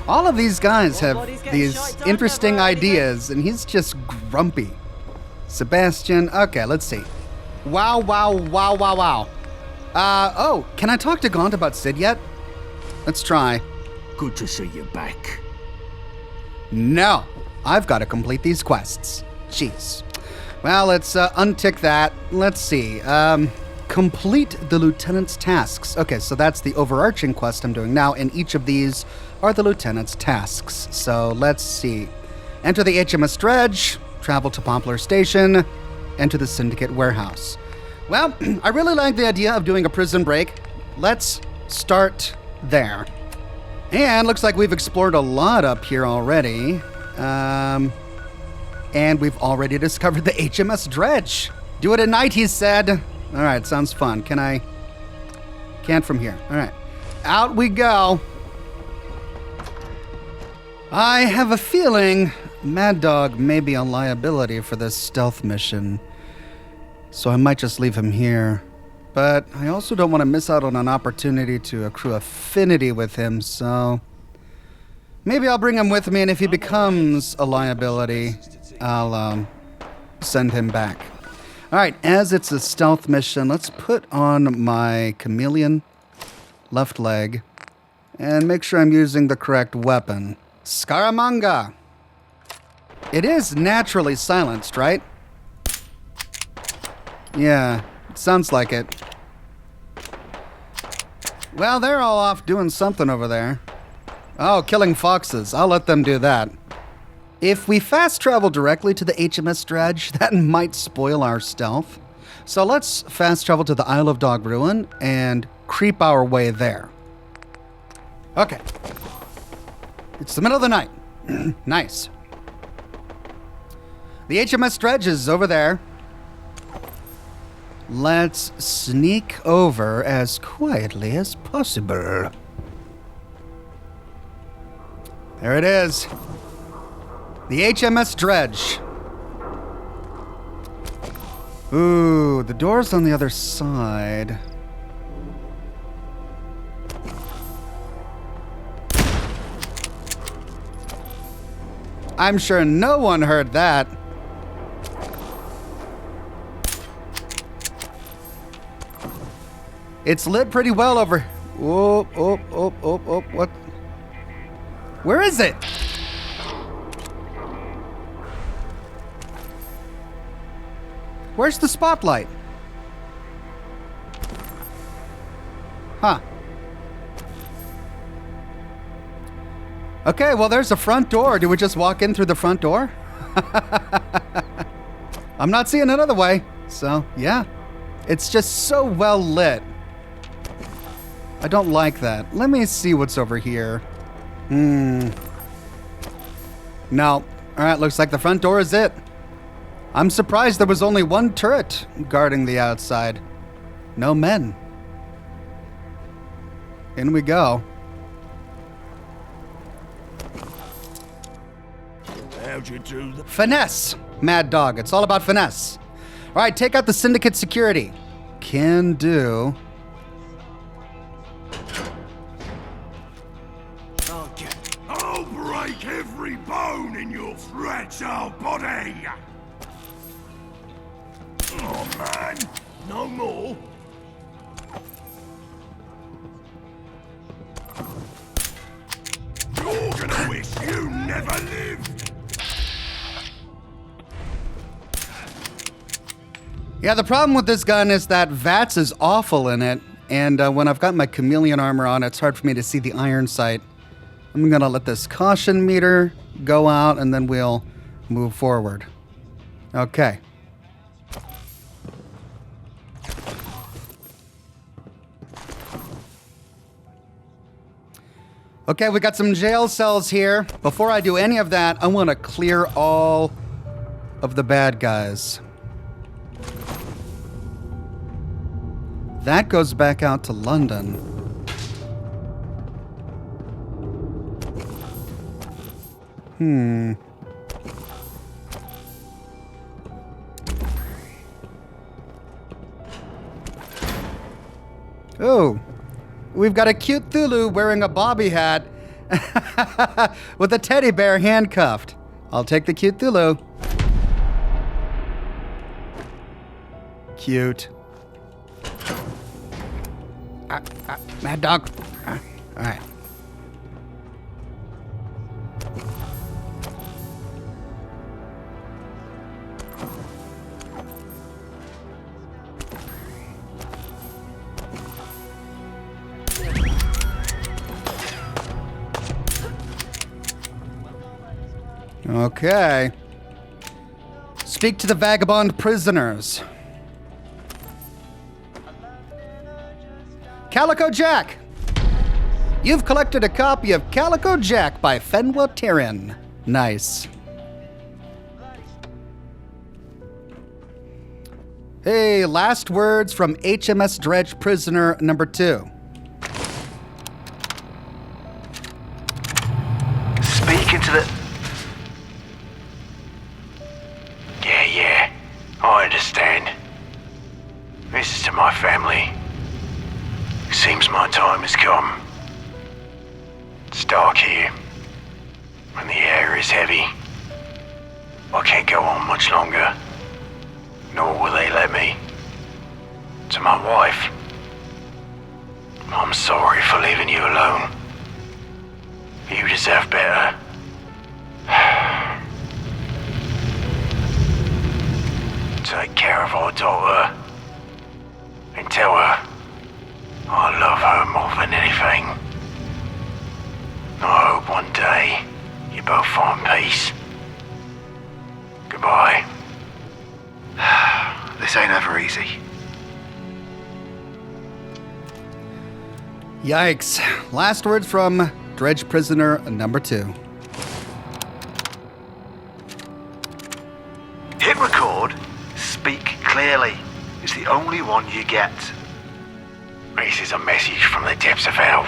All of these guys have these interesting ideas, and he's just grumpy. Sebastian, okay, let's see. Wow. Oh, can I talk to Gaunt about Sid yet? Let's try. Good to see you back. No, I've got to complete these quests. Jeez. Well, let's untick that. Let's see. Complete the lieutenant's tasks. Okay, so that's the overarching quest I'm doing now, and each of these are the lieutenant's tasks. So let's see. Enter the HMS Dredge, travel to Poplar Station, enter the syndicate warehouse. Well, I really like the idea of doing a prison break. Let's start there. And looks like we've explored a lot up here already. And we've already discovered the HMS Dredge. Do it at night, he said. All right, sounds fun. Can't from here. All right, out we go. I have a feeling Mad Dog may be a liability for this stealth mission, so I might just leave him here. But I also don't want to miss out on an opportunity to accrue affinity with him, so maybe I'll bring him with me, and if he becomes a liability, I'll send him back. All right, as it's a stealth mission, let's put on my chameleon left leg and make sure I'm using the correct weapon. Scaramanga. It is naturally silenced, right? Yeah, it sounds like it. Well, they're all off doing something over there. Oh, killing foxes. I'll let them do that. If we fast travel directly to the HMS Dredge, that might spoil our stealth. So let's fast travel to the Isle of Dog Ruin and creep our way there. Okay. It's the middle of the night. Nice. The HMS Dredge is over there. Let's sneak over as quietly as possible. There it is. The HMS Dredge. Ooh, the door's on the other side. I'm sure no one heard that. It's lit pretty well over... Oh, what? Where is it? Where's the spotlight? Huh. Okay, well, there's the front door. Do we just walk in through the front door? I'm not seeing another way. So, yeah. It's just so well lit. I don't like that. Let me see what's over here. No. All right, looks like the front door is it. I'm surprised there was only one turret guarding the outside. No men. In we go. How'd you do that? Finesse, Mad Dog. It's all about finesse. All right, take out the syndicate security. Can do. I'll break every bone in your fragile body! Oh man, no more? You're gonna wish you never lived! Yeah, the problem with this gun is that VATS is awful in it, and when I've got my chameleon armor on, it's hard for me to see the iron sight. I'm gonna let this caution meter go out, and then we'll move forward. Okay. Okay, we got some jail cells here. Before I do any of that, I want to clear all of the bad guys. That goes back out to London. Oh, we've got a cute Thulu wearing a bobby hat with a teddy bear handcuffed. I'll take the cute Thulu. Cute. Mad Dog. All right. Okay. Speak to the vagabond prisoners. Calico Jack! You've collected a copy of Calico Jack by Fenwa Tyrion. Nice. Hey, last words from HMS Dredge prisoner number 2. Speaking to the... Yeah, I understand. This is to my family. Seems my time has come. It's dark here, and the air is heavy. I can't go on much longer, nor will they let me. To my wife, I'm sorry for leaving you alone. You deserve better. Take care of our daughter, and tell her I love her more than anything. I hope one day you both find peace. Goodbye. This ain't ever easy. Yikes. Last words from Dredge prisoner number 2. Hit record. Speak clearly. It's the only one you get. This is a message from the depths of hell.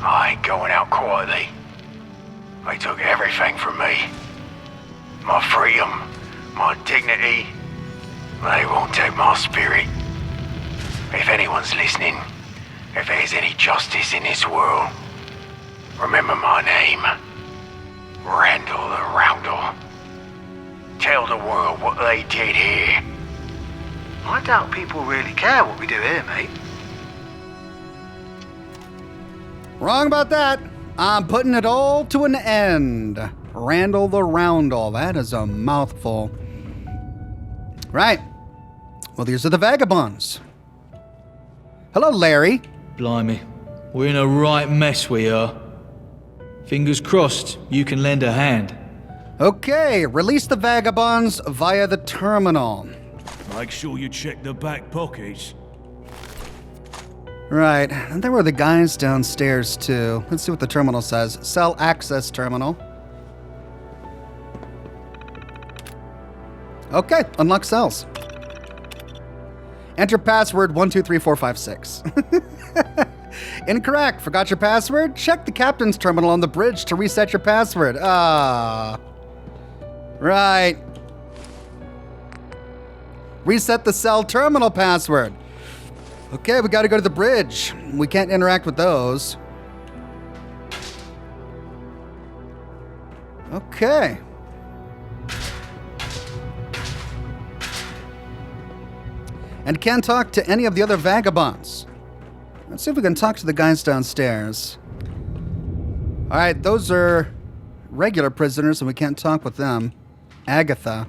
I ain't going out quietly. They took everything from me. My freedom, my dignity. They won't take my spirit. If anyone's listening, if there's any justice in this world, remember my name. Randall the Roundel. Tell the world what they did here. I doubt people really care what we do here, mate. Wrong about that. I'm putting it all to an end. Randall the Roundel. That is a mouthful. Right. Well, these are the Vagabonds. Hello, Larry. Blimey. We're in a right mess, we are. Fingers crossed you can lend a hand. Okay, release the Vagabonds via the terminal. Make sure you check the back pockets. Right, and there were the guys downstairs too. Let's see what the terminal says. Cell access terminal. Okay, unlock cells. Enter password 123456. Incorrect. Forgot your password? Check the captain's terminal on the bridge to reset your password. Right. Reset the cell terminal password. Okay, we gotta go to the bridge. We can't interact with those. Okay. And can't talk to any of the other Vagabonds. Let's see if we can talk to the guys downstairs. Alright, those are regular prisoners and we can't talk with them. Agatha.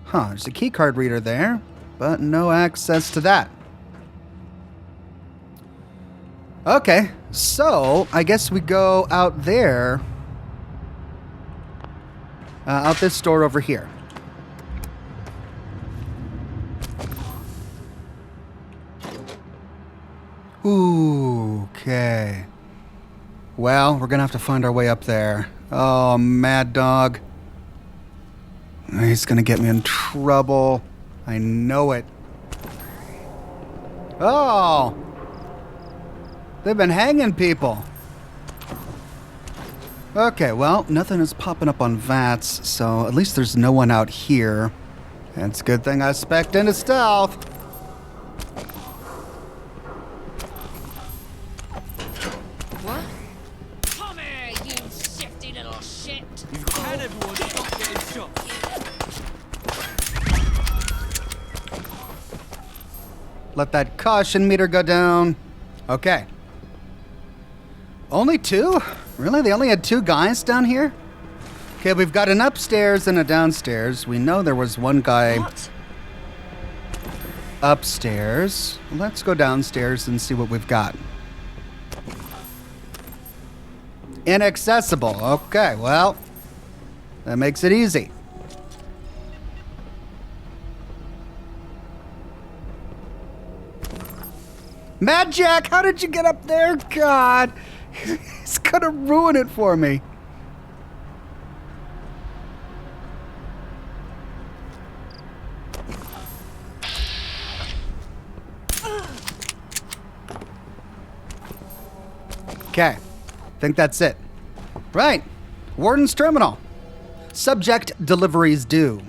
Huh, there's a keycard reader there, but no access to that. Okay, so I guess we go out there. Out this door over here. Okay. Well, we're gonna have to find our way up there. Oh, Mad Dog. He's gonna get me in trouble. I know it. Oh! They've been hanging people. Okay, well, nothing is popping up on VATS, so at least there's no one out here. And it's a good thing I spec'd into stealth. What? Come here, you shifty little shit! You can everyone stop getting shot. Let that caution meter go down. Okay. Only two? Really? They only had two guys down here? Okay, we've got an upstairs and a downstairs. We know there was one guy upstairs. Let's go downstairs and see what we've got. Inaccessible. Okay, well, that makes it easy. Mad Jack, how did you get up there? God, he's gonna ruin it for me. Okay, think that's it. Right, Warden's Terminal. Subject deliveries due.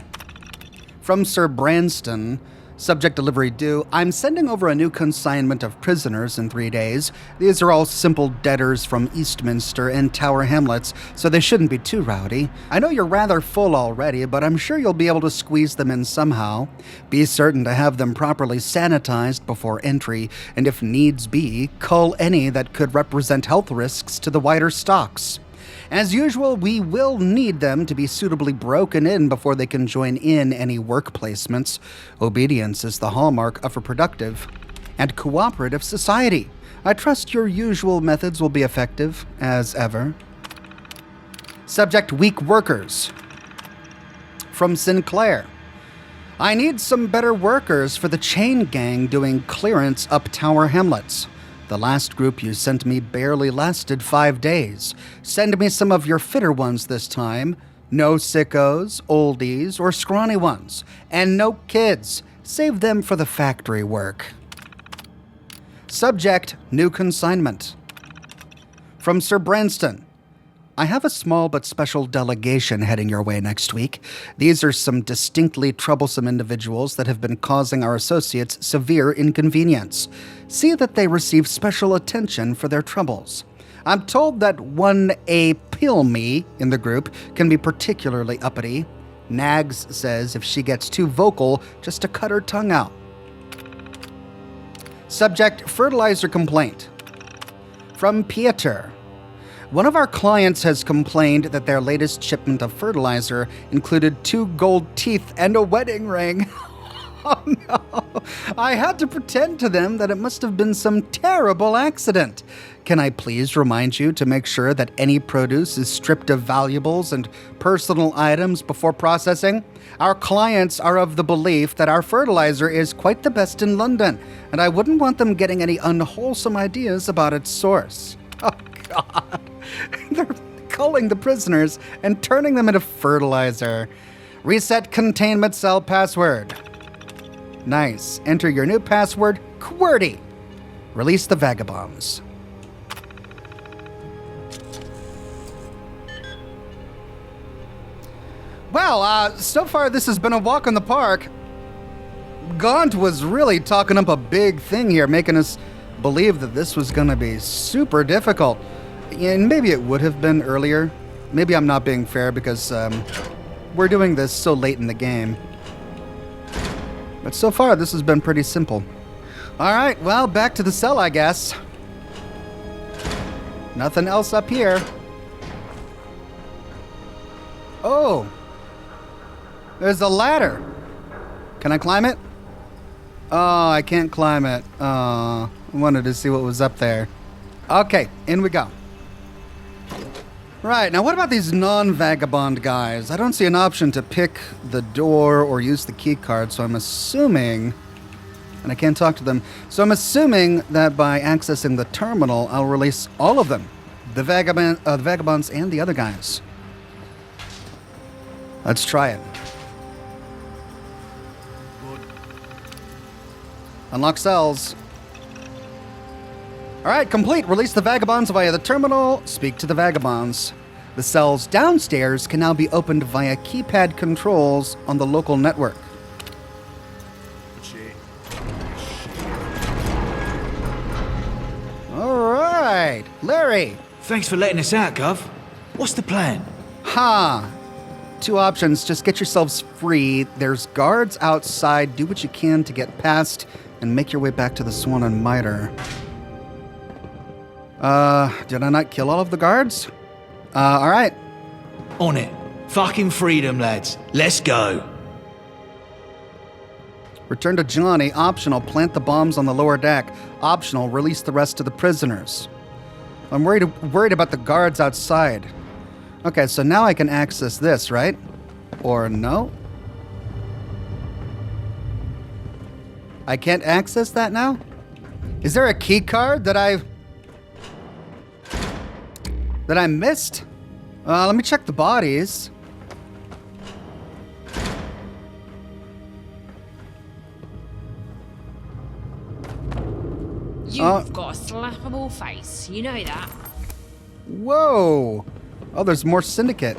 From Sir Branston. Subject delivery due. I'm sending over a new consignment of prisoners in 3 days. These are all simple debtors from Eastminster and Tower Hamlets, so they shouldn't be too rowdy. I know you're rather full already, but I'm sure you'll be able to squeeze them in somehow. Be certain to have them properly sanitized before entry, and if needs be, cull any that could represent health risks to the wider stocks. As usual, we will need them to be suitably broken in before they can join in any work placements. Obedience is the hallmark of a productive and cooperative society. I trust your usual methods will be effective, as ever. Subject weak workers. From Sinclair. I need some better workers for the chain gang doing clearance up Tower Hamlets. The last group you sent me barely lasted 5 days. Send me some of your fitter ones this time. No sickos, oldies, or scrawny ones. And no kids. Save them for the factory work. Subject, new consignment. From Sir Branston. I have a small but special delegation heading your way next week. These are some distinctly troublesome individuals that have been causing our associates severe inconvenience. See that they receive special attention for their troubles. I'm told that one A. Pilme in the group can be particularly uppity. Nags says if she gets too vocal, just to cut her tongue out. Subject, fertilizer complaint. from Pieter. One of our clients has complained that their latest shipment of fertilizer included 2 gold teeth and a wedding ring. Oh no! I had to pretend to them that it must have been some terrible accident. Can I please remind you to make sure that any produce is stripped of valuables and personal items before processing? Our clients are of the belief that our fertilizer is quite the best in London, and I wouldn't want them getting any unwholesome ideas about its source. Oh God. They're culling the prisoners and turning them into fertilizer. Reset containment cell password. Nice. Enter your new password, QWERTY. Release the Vagabonds. Well, so far this has been a walk in the park. Gaunt was really talking up a big thing here, making us believe that this was going to be super difficult. And maybe it would have been earlier. Maybe I'm not being fair because we're doing this so late in the game. But so far, this has been pretty simple. All right, well, back to the cell, I guess. Nothing else up here. Oh. There's a ladder. Can I climb it? Oh, I can't climb it. I wanted to see what was up there. Okay, in we go. Right, now what about these non-vagabond guys? I don't see an option to pick the door or use the key card, so I'm assuming... And I can't talk to them. So I'm assuming that by accessing the terminal, I'll release all of them. The Vagabonds and the other guys. Let's try it. Unlock cells. All right, complete. Release the Vagabonds via the terminal. Speak to the Vagabonds. The cells downstairs can now be opened via keypad controls on the local network. All right, Larry. Thanks for letting us out, Gov. What's the plan? Two options. Just get yourselves free. There's guards outside. Do what you can to get past and make your way back to the Swan and Mitre. Did I not kill all of the guards? All right. On it. Fucking freedom, lads. Let's go. Return to Johnny. Optional. Plant the bombs on the lower deck. Optional. Release the rest of the prisoners. I'm worried about the guards outside. Okay, so now I can access this, right? Or no? I can't access that now? Is there a key card that I missed? Let me check the bodies. You've got a slappable face. You know that. Whoa. Oh, there's more Syndicate.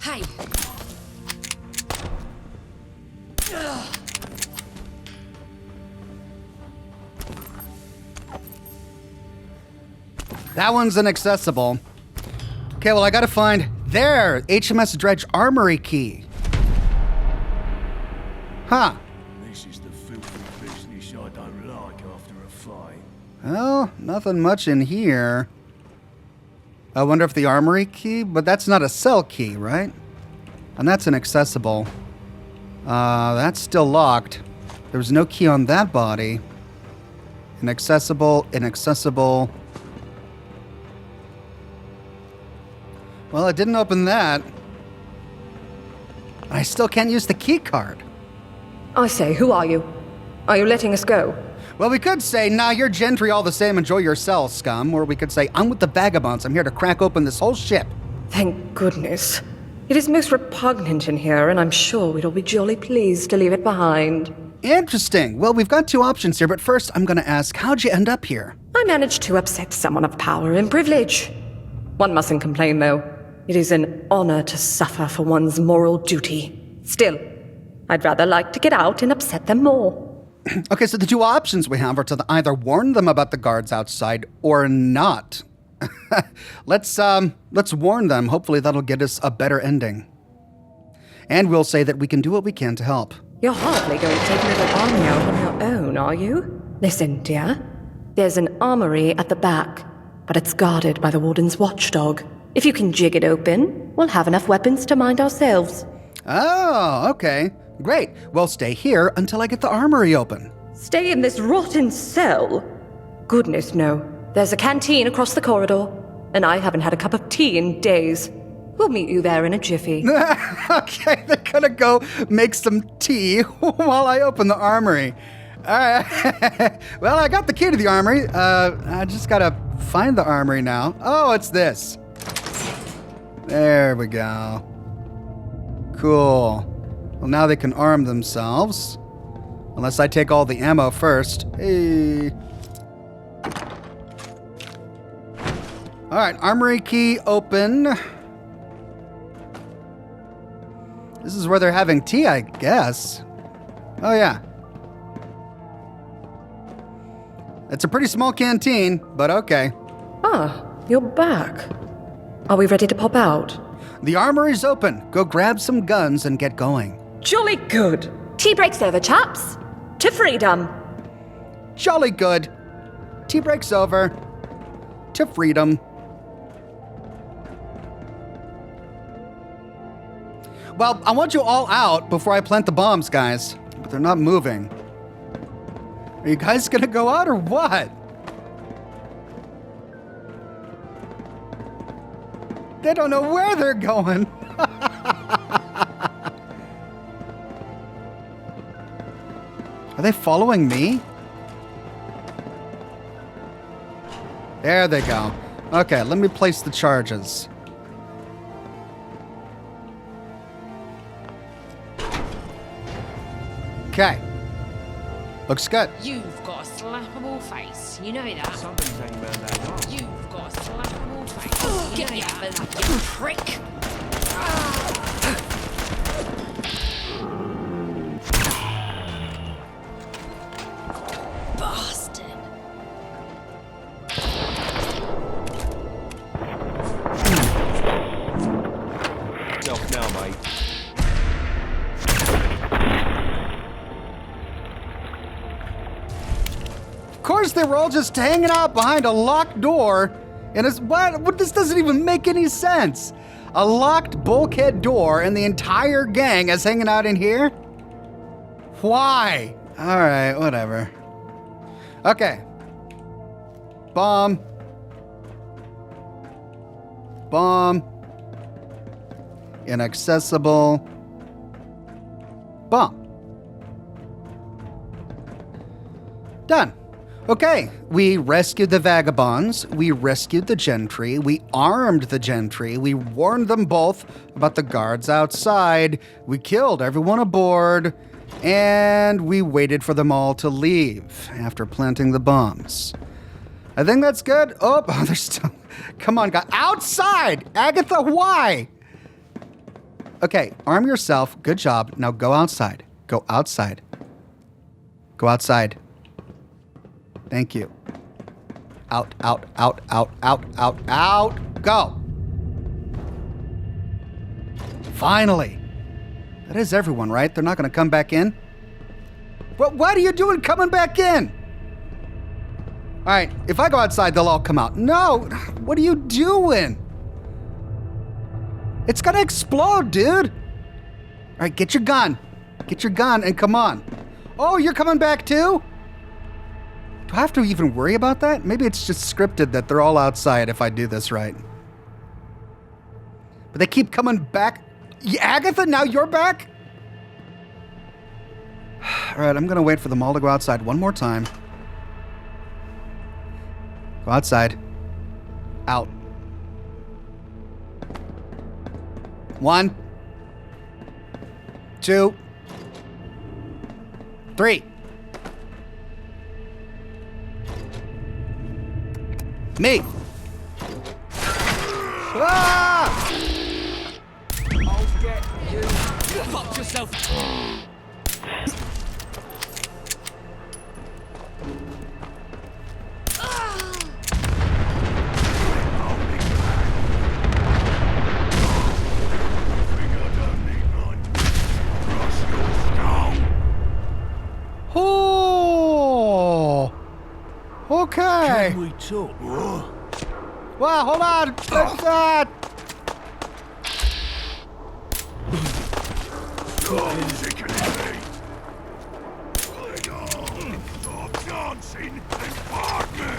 Hey. That one's inaccessible. Okay, well, I gotta find... There! HMS Dredge Armory Key. Huh. This is the filthy business I don't like after a fight. Well, nothing much in here. I wonder if the armory key... But that's not a cell key, right? And that's inaccessible. That's still locked. There was no key on that body. Inaccessible, inaccessible... Well, it didn't open that. I still can't use the key card. I say, who are you? Are you letting us go? Well, we could say, nah, you're gentry all the same, enjoy your cell, scum. Or we could say, I'm with the Vagabonds, I'm here to crack open this whole ship. Thank goodness. It is most repugnant in here, and I'm sure we'd all be jolly pleased to leave it behind. Interesting. Well, we've got two options here, but first I'm gonna ask, how'd you end up here? I managed to upset someone of power and privilege. One mustn't complain, though. It is an honor to suffer for one's moral duty. Still, I'd rather like to get out and upset them more. Okay, so the two options we have are to either warn them about the guards outside or not. Let's warn them. Hopefully that'll get us a better ending. And we'll say that we can do what we can to help. You're hardly going to take a little army out on your own, are you? Listen, dear. There's an armory at the back, but it's guarded by the Warden's watchdog. If you can jig it open, we'll have enough weapons to mind ourselves. Oh, okay. Great. Well, stay here until I get the armory open. Stay in this rotten cell? Goodness, no. There's a canteen across the corridor, and I haven't had a cup of tea in days. We'll meet you there in a jiffy. Okay, they're gonna go make some tea while I open the armory. All right. Well, I got the key to the armory. I just gotta find the armory now. Oh, it's this. There we go. Cool. Well, now they can arm themselves. Unless I take all the ammo first. Hey. All right, armory key open. This is where they're having tea, I guess. Oh, yeah. It's a pretty small canteen, but okay. Ah, you're back. Are we ready to pop out? The armory's open. Go grab some guns and get going. Jolly good. Tea break's over, chaps. To freedom. Jolly good. Tea break's over. To freedom. Well, I want you all out before I plant the bombs, guys. But they're not moving. Are you guys gonna go out or what? They don't know where they're going. Are they following me? There they go. Okay, let me place the charges. Okay. Looks good. You've got a slappable face. You know that. Something's hanging around that wall. You've got a slappable face. Get me up of that, you prick. Bastard. Self now, mate. Of course, they were all just hanging out behind a locked door. And it's what? This doesn't even make any sense. A locked bulkhead door, and the entire gang is hanging out in here? Why? All right, whatever. Okay. Bomb. Bomb. Inaccessible. Bomb. Done. Okay, we rescued the Vagabonds, we rescued the Gentry, we armed the Gentry, we warned them both about the guards outside, we killed everyone aboard, and we waited for them all to leave after planting the bombs. I think that's good. Oh, there's still... Come on, guys. Outside! Agatha, why? Okay, arm yourself. Good job. Now go outside. Go outside. Go outside. Thank you. Out, out, out, out, out, out, out. Go. Finally. That is everyone, right? They're not going to come back in? What are you doing coming back in? All right, if I go outside, they'll all come out. No, what are you doing? It's going to explode, dude. All right, get your gun. Get your gun and come on. Oh, you're coming back too? Do I have to even worry about that? Maybe it's just scripted that they're all outside if I do this right. But they keep coming back. Agatha, now you're back? All right, I'm going to wait for them all to go outside one more time. Go outside. Out. 1, 2, 3. Me. Ah! I'll get you. Fuck yourself. Okay. Can we talk? Wow, hold on. That's that. Stop dancing and guard me!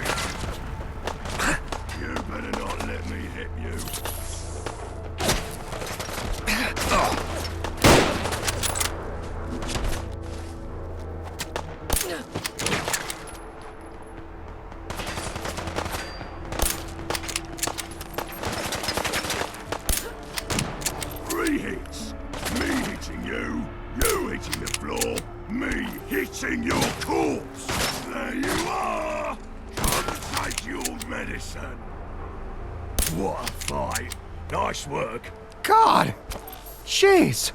You better not let me hit you. Three hits. Me hitting you, you hitting the floor, me hitting your corpse. There you are. Come and take your medicine. What a fight. Nice work. God. Jeez.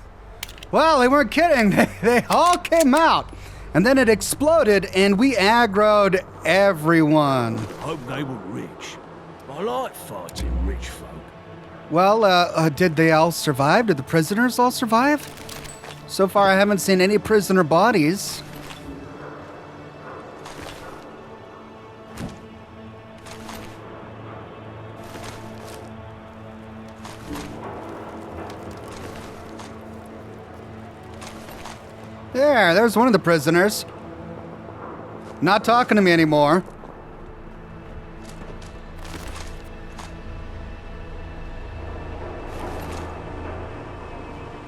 Well, they weren't kidding. They all came out. And then it exploded, and we aggroed everyone. Hope they were rich. I like fighting rich folk. Well, did they all survive? Did the prisoners all survive? So far, I haven't seen any prisoner bodies. There's one of the prisoners. Not talking to me anymore.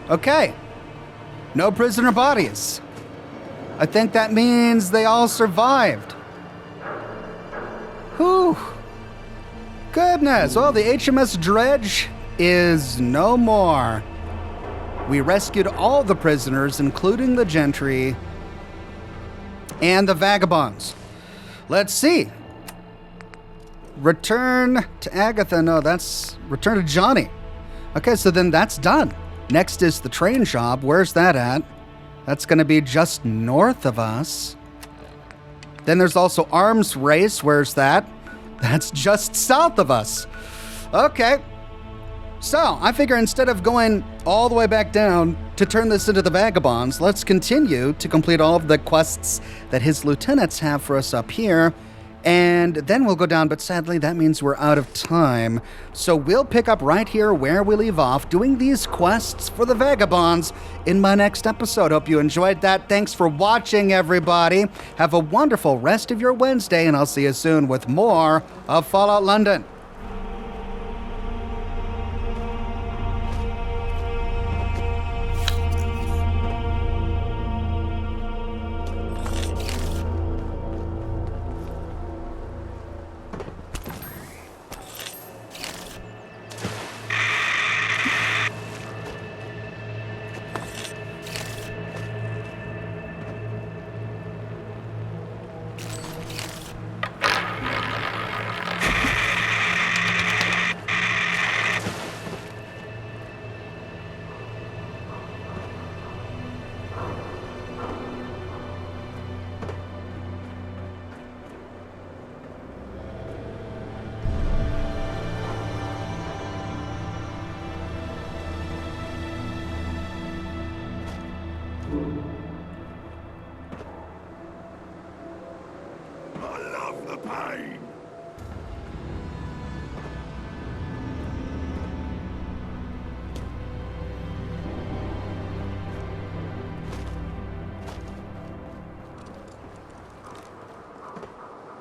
Okay. No prisoner bodies. I think that means they all survived. Whew. Goodness. Well, the HMS Dredge is no more. We rescued all the prisoners, including the gentry and the vagabonds. Let's see. Return to Agatha. No, that's return to Johnny. Okay, so then that's done. Next is the train shop. Where's that at? That's going to be just north of us. Then there's also Arms Race. Where's that? That's just south of us. Okay. So, I figure instead of going all the way back down to turn this into the Vagabonds, let's continue to complete all of the quests that his lieutenants have for us up here, and then we'll go down, but sadly that means we're out of time. So we'll pick up right here where we leave off, doing these quests for the Vagabonds in my next episode. Hope you enjoyed that. Thanks for watching, everybody. Have a wonderful rest of your Wednesday, and I'll see you soon with more of Fallout London. I love the pain.